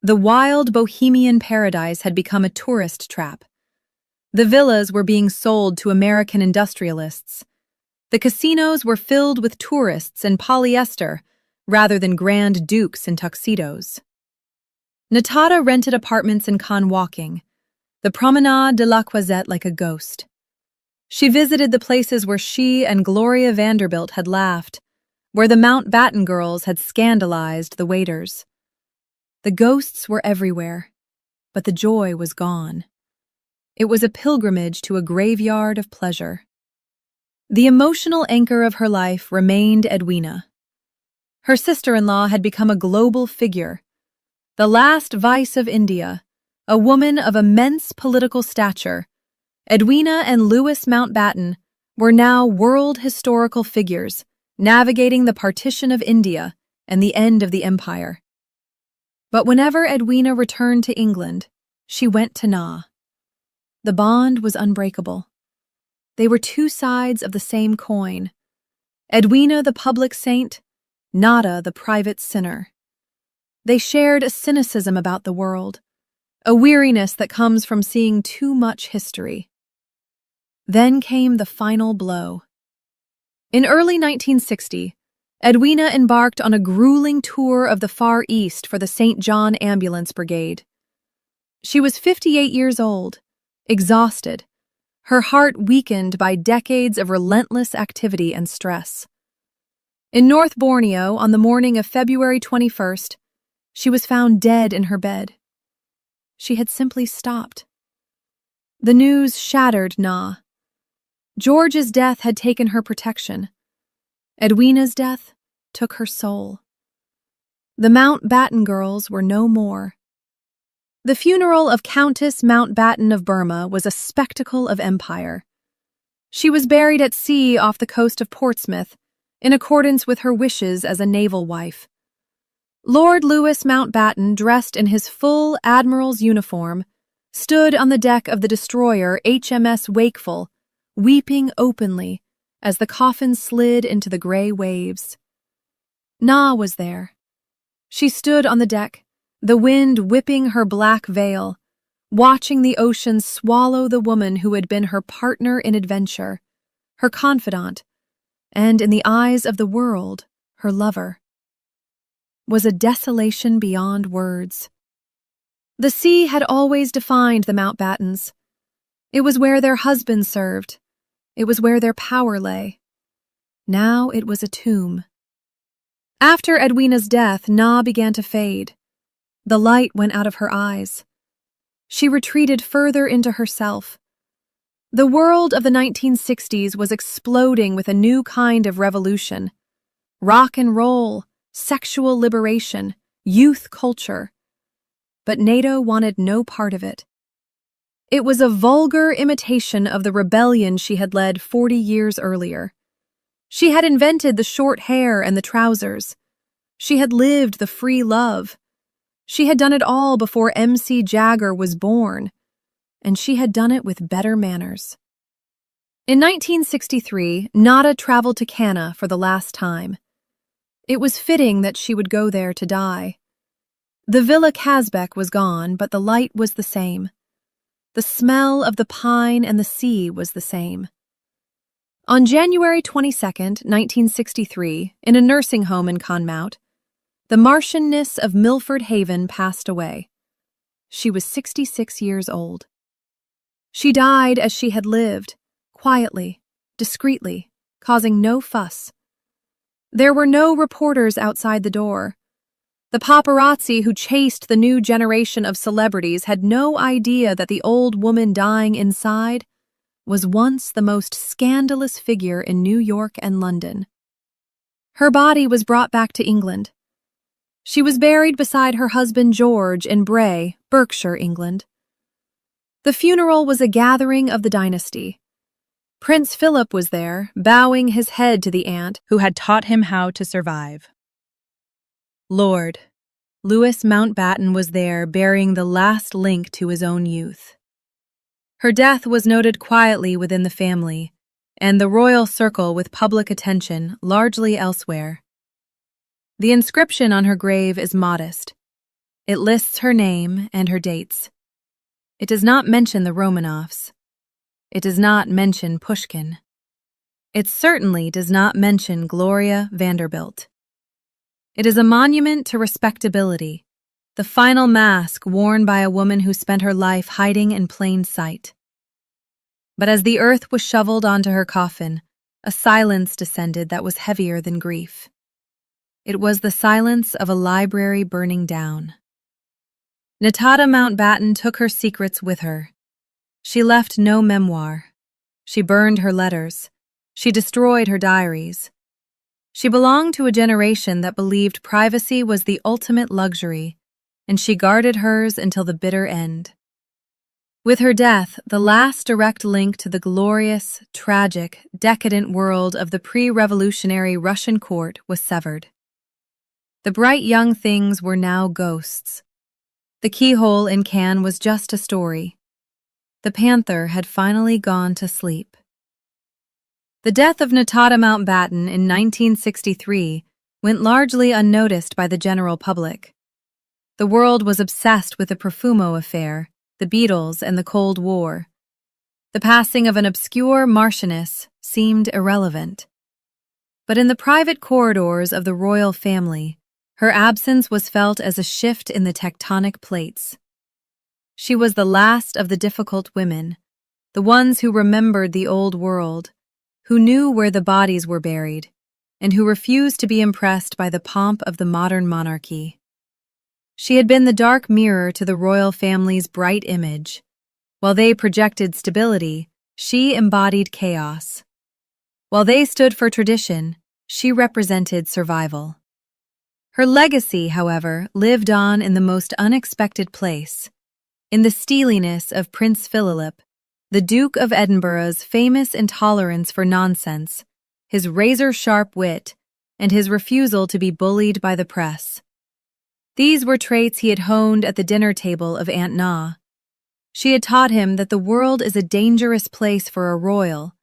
[SPEAKER 1] The wild bohemian paradise had become a tourist trap. The villas were being sold to American industrialists. The casinos were filled with tourists in polyester rather than grand dukes in tuxedos. Nadejda rented apartments in Conwoking, the Promenade de la Croisette like a ghost. She visited the places where she and Gloria Vanderbilt had laughed, where the Mountbatten girls had scandalized the waiters. The ghosts were everywhere, but the joy was gone. It was a pilgrimage to a graveyard of pleasure. The emotional anchor of her life remained Edwina. Her sister-in-law had become a global figure, the last vice of India, a woman of immense political stature. Edwina and Louis Mountbatten were now world historical figures, navigating the partition of India and the end of the empire. But whenever Edwina returned to England, she went to Na. The bond was unbreakable. They were two sides of the same coin. Edwina the public saint, Nada the private sinner. They shared a cynicism about the world, a weariness that comes from seeing too much history. Then came the final blow. In early 1960, Edwina embarked on a grueling tour of the Far East for the St. John Ambulance Brigade. She was 58 years old, exhausted, her heart weakened by decades of relentless activity and stress. In North Borneo, on the morning of February 21st, she was found dead in her bed. She had simply stopped. The news shattered Na. George's death had taken her protection. Edwina's death took her soul. The Mountbatten girls were no more. The funeral of Countess Mountbatten of Burma was a spectacle of empire. She was buried at sea off the coast of Portsmouth, in accordance with her wishes as a naval wife. Lord Louis Mountbatten, dressed in his full admiral's uniform, stood on the deck of the destroyer HMS Wakeful, weeping openly as the coffin slid into the gray waves. Na was there. She stood on the deck, the wind whipping her black veil, watching the ocean swallow the woman who had been her partner in adventure, her confidant, and, in the eyes of the world, her lover. Was a desolation beyond words. The sea had always defined the Mountbattens. It was where their husbands served. It was where their power lay. Now it was a tomb. After Edwina's death, Na began to fade. The light went out of her eyes. She retreated further into herself. The world of the 1960s was exploding with a new kind of revolution. Rock and roll, sexual liberation, youth culture. But NATO wanted no part of it. It was a vulgar imitation of the rebellion she had led 40 years earlier. She had invented the short hair and the trousers. She had lived the free love. She had done it all before MC Jagger was born, and she had done it with better manners. In 1963, Nada traveled to Cana for the last time. It was fitting that she would go there to die. The Villa Casbeck was gone, but the light was the same. The smell of the pine and the sea was the same. On January 22, 1963, in a nursing home in Conmount, the Martianness of Milford Haven passed away. She was 66 years old. She died as she had lived, quietly, discreetly, causing no fuss. There were no reporters outside the door. The paparazzi who chased the new generation of celebrities had no idea that the old woman dying inside was once the most scandalous figure in New York and London. Her body was brought back to England. She was buried beside her husband George in Bray, Berkshire, England. The funeral was a gathering of the dynasty. Prince Philip was there, bowing his head to the aunt who had taught him how to survive. Lord Louis Mountbatten was there, bearing the last link to his own youth. Her death was noted quietly within the family, and the royal circle with public attention largely elsewhere. The inscription on her grave is modest. It lists her name and her dates. It does not mention the Romanovs. It does not mention Pushkin. It certainly does not mention Gloria Vanderbilt. It is a monument to respectability, the final mask worn by a woman who spent her life hiding in plain sight. But as the earth was shoveled onto her coffin, a silence descended that was heavier than grief. It was the silence of a library burning down. Nadejda Mountbatten took her secrets with her. She left no memoir. She burned her letters. She destroyed her diaries. She belonged to a generation that believed privacy was the ultimate luxury, and she guarded hers until the bitter end. With her death, the last direct link to the glorious, tragic, decadent world of the pre-revolutionary Russian court was severed. The bright young things were now ghosts. The keyhole in Cannes was just a story. The panther had finally gone to sleep. The death of Nadejda Mountbatten in 1963 went largely unnoticed by the general public. The world was obsessed with the Profumo affair, the Beatles, and the Cold War. The passing of an obscure Marchioness seemed irrelevant. But in the private corridors of the royal family, her absence was felt as a shift in the tectonic plates. She was the last of the difficult women, the ones who remembered the old world, who knew where the bodies were buried, and who refused to be impressed by the pomp of the modern monarchy. She had been the dark mirror to the royal family's bright image. While they projected stability, she embodied chaos. While they stood for tradition, she represented survival. Her legacy, however, lived on in the most unexpected place, in the steeliness of Prince Philip, the Duke of Edinburgh's famous intolerance for nonsense, his razor-sharp wit, and his refusal to be bullied by the press. These were traits he had honed at the dinner table of Aunt Na. She had taught him that the world is a dangerous place for a royal,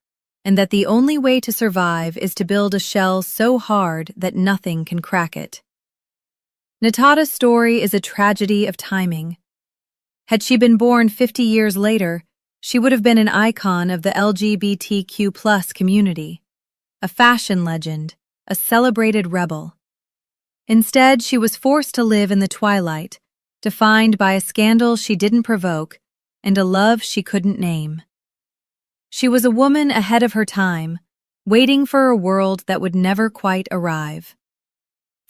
[SPEAKER 1] and that the only way to survive is to build a shell so hard that nothing can crack it. Nadejda's story is a tragedy of timing. Had she been born 50 years later, she would have been an icon of the LGBTQ+ community, a fashion legend, a celebrated rebel. Instead, she was forced to live in the twilight, defined by a scandal she didn't provoke and a love she couldn't name. She was a woman ahead of her time, waiting for a world that would never quite arrive.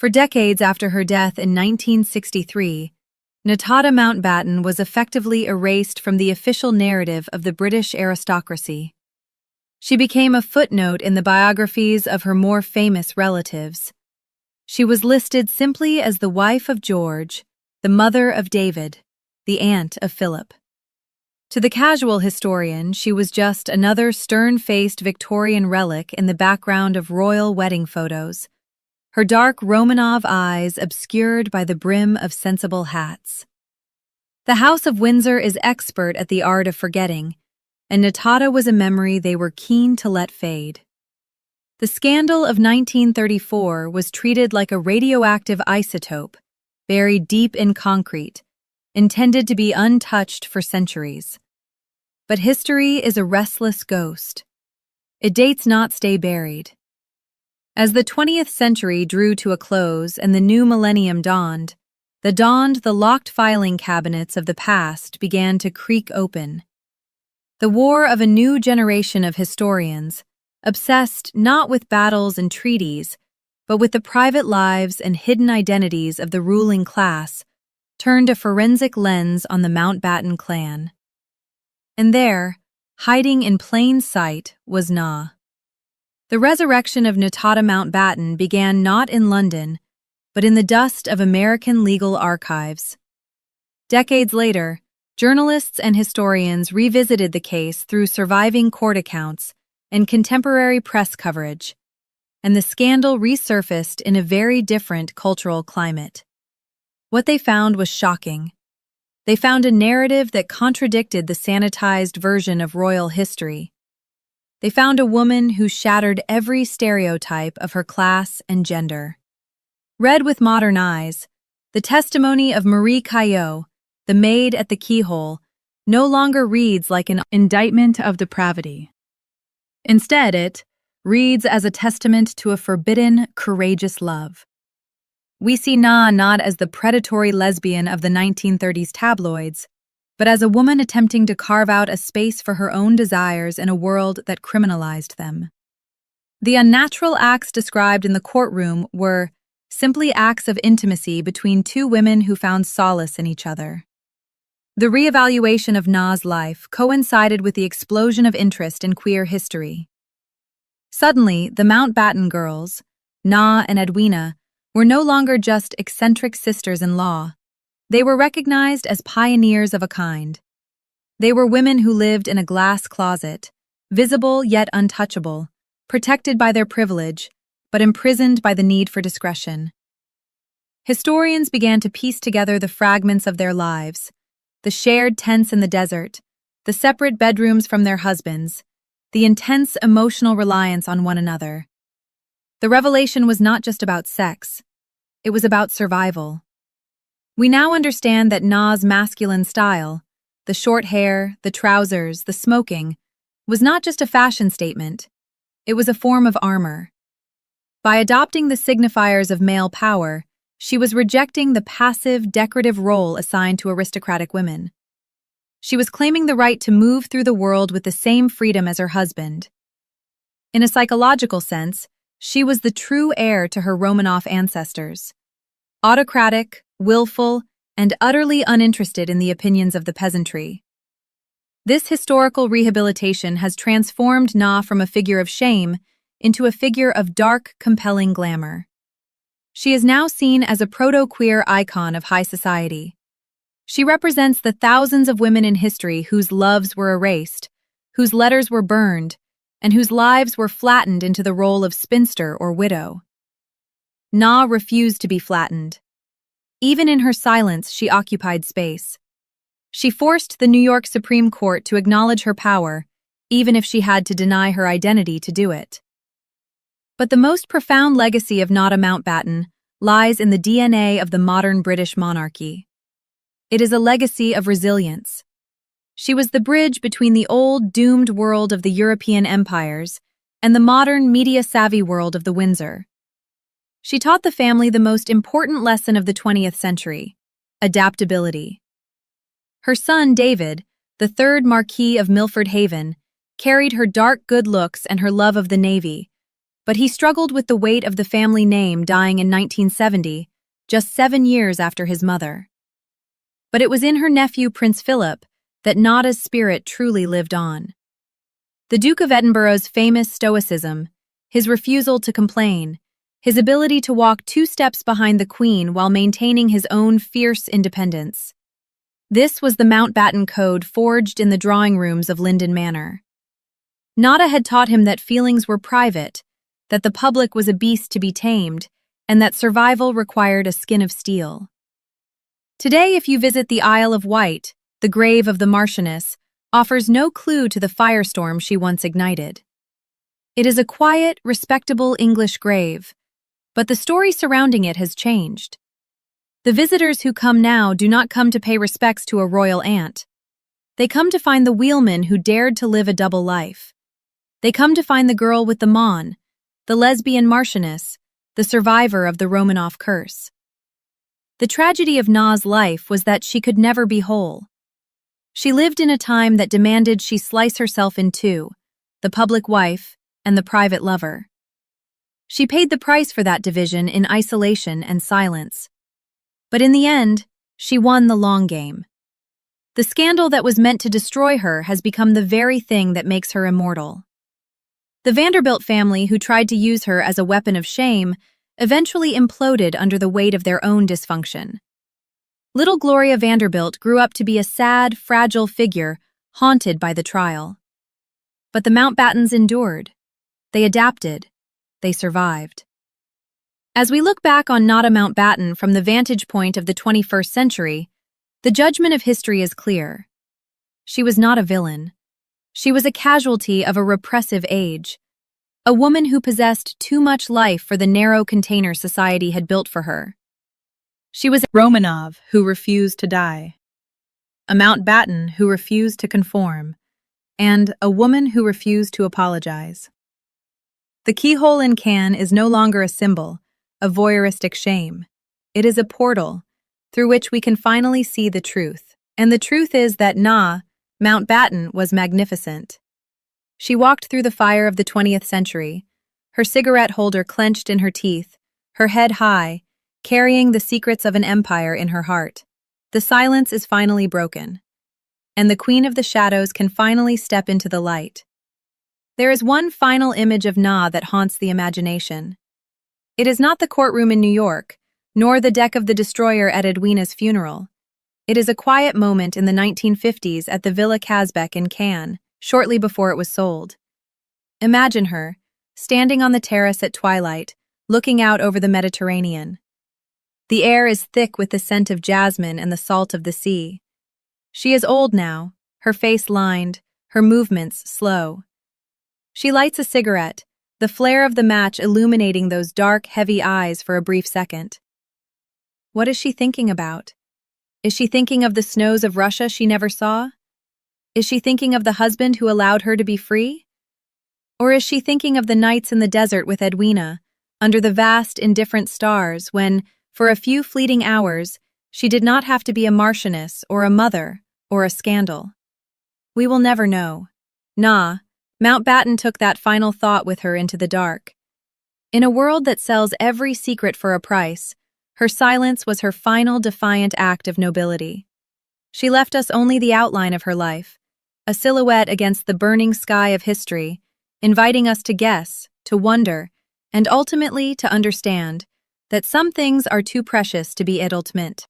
[SPEAKER 1] For decades after her death in 1963, Nadejda Mountbatten was effectively erased from the official narrative of the British aristocracy. She became a footnote in the biographies of her more famous relatives. She was listed simply as the wife of George, the mother of David, the aunt of Philip. To the casual historian, she was just another stern-faced Victorian relic in the background of royal wedding photos, her dark Romanov eyes obscured by the brim of sensible hats. The House of Windsor is expert at the art of forgetting, and Nadejda was a memory they were keen to let fade. The scandal of 1934 was treated like a radioactive isotope, buried deep in concrete, intended to be untouched for centuries. But history is a restless ghost. It dates not stay buried. As the 20th century drew to a close and the new millennium dawned, the locked filing cabinets of the past began to creak open. The war of a new generation of historians, obsessed not with battles and treaties, but with the private lives and hidden identities of the ruling class, turned a forensic lens on the Mountbatten clan. And there, hiding in plain sight, was Na. The resurrection of Nadejda Mountbatten began not in London, but in the dust of American legal archives. Decades later, Journalists and historians revisited the case through surviving court accounts and contemporary press coverage, and the scandal resurfaced in a very different cultural climate. What they found was shocking. They found a narrative that contradicted the sanitized version of royal history. They found a woman who shattered every stereotype of her class and gender. Read with modern eyes, the testimony of Marie Caillot, the maid at the keyhole, no longer reads like an indictment of depravity. Instead, it reads as a testament to a forbidden, courageous love. We see Na not as the predatory lesbian of the 1930s tabloids, but as a woman attempting to carve out a space for her own desires in a world that criminalized them. The unnatural acts described in the courtroom were simply acts of intimacy between two women who found solace in each other. The reevaluation of Na's life coincided with the explosion of interest in queer history. Suddenly, the Mountbatten girls, Na and Edwina, were no longer just eccentric sisters-in-law. They were recognized as pioneers of a kind. They were women who lived in a glass closet, visible yet untouchable, protected by their privilege, but imprisoned by the need for discretion. Historians began to piece together the fragments of their lives, the shared tents in the desert, the separate bedrooms from their husbands, the intense emotional reliance on one another. The revelation was not just about sex, it was about survival. We now understand that Na's masculine style, the short hair, the trousers, the smoking, was not just a fashion statement, it was a form of armor. By adopting the signifiers of male power, she was rejecting the passive, decorative role assigned to aristocratic women. She was claiming the right to move through the world with the same freedom as her husband. In a psychological sense, she was the true heir to her Romanov ancestors. Autocratic, willful, and utterly uninterested in the opinions of the peasantry. This historical rehabilitation has transformed Na from a figure of shame into a figure of dark, compelling glamour. She is now seen as a proto-queer icon of high society. She represents the thousands of women in history whose loves were erased, whose letters were burned, and whose lives were flattened into the role of spinster or widow. Na refused to be flattened. Even in her silence, she occupied space. She forced the New York Supreme Court to acknowledge her power, even if she had to deny her identity to do it. But the most profound legacy of Nadejda Mountbatten lies in the DNA of the modern British monarchy. It is a legacy of resilience. She was the bridge between the old, doomed world of the European empires and the modern, media-savvy world of the Windsor. She taught the family the most important lesson of the 20th century: adaptability. Her son, David, the third Marquis of Milford Haven, carried her dark good looks and her love of the Navy, but he struggled with the weight of the family name, dying in 1970, just 7 years after his mother. But it was in her nephew, Prince Philip, that Nadeja's spirit truly lived on. The Duke of Edinburgh's famous stoicism, his refusal to complain, his ability to walk 2 steps behind the Queen while maintaining his own fierce independence. This was the Mountbatten Code forged in the drawing rooms of Linden Manor. Nadejda had taught him that feelings were private, that the public was a beast to be tamed, and that survival required a skin of steel. Today, if you visit the Isle of Wight, the grave of the Marchioness offers no clue to the firestorm she once ignited. It is a quiet, respectable English grave, but the story surrounding it has changed. The visitors who come now do not come to pay respects to a royal aunt. They come to find the wheelman who dared to live a double life. They come to find the girl with the mon, the lesbian Marchioness, the survivor of the Romanov curse. The tragedy of Na's life was that she could never be whole. She lived in a time that demanded she slice herself in two, the public wife and the private lover. She paid the price for that division in isolation and silence. But in the end, she won the long game. The scandal that was meant to destroy her has become the very thing that makes her immortal. The Vanderbilt family, who tried to use her as a weapon of shame, eventually imploded under the weight of their own dysfunction. Little Gloria Vanderbilt grew up to be a sad, fragile figure haunted by the trial. But the Mountbattens endured. They adapted. They survived. As we look back on Nada Mountbatten from the vantage point of the 21st century, the judgment of history is clear. She was not a villain. She was a casualty of a repressive age, a woman who possessed too much life for the narrow container society had built for her. She was a Romanov who refused to die, a Mountbatten who refused to conform, and a woman who refused to apologize. The keyhole in can is no longer a symbol of voyeuristic shame. It is a portal through which we can finally see the truth. And the truth is that Mountbatten was magnificent. She walked through the fire of the 20th century, her cigarette holder clenched in her teeth, her head high, carrying the secrets of an empire in her heart. The silence is finally broken, and the Queen of the Shadows can finally step into the light. There is one final image of that haunts the imagination. It is not the courtroom in New York, nor the deck of the destroyer at Edwina's funeral. It is a quiet moment in the 1950s at the Villa Casbec in Cannes, shortly before it was sold. Imagine her, standing on the terrace at twilight, looking out over the Mediterranean. The air is thick with the scent of jasmine and the salt of the sea. She is old now, her face lined, her movements slow. She lights a cigarette, the flare of the match illuminating those dark, heavy eyes for a brief second. What is she thinking about? Is she thinking of the snows of Russia she never saw? Is she thinking of the husband who allowed her to be free? Or is she thinking of the nights in the desert with Edwina, under the vast, indifferent stars, when, for a few fleeting hours, she did not have to be a marchioness or a mother or a scandal? We will never know. Mountbatten took that final thought with her into the dark. In a world that sells every secret for a price, her silence was her final defiant act of nobility. She left us only the outline of her life, a silhouette against the burning sky of history, inviting us to guess, to wonder, and ultimately to understand that some things are too precious to be adult mint.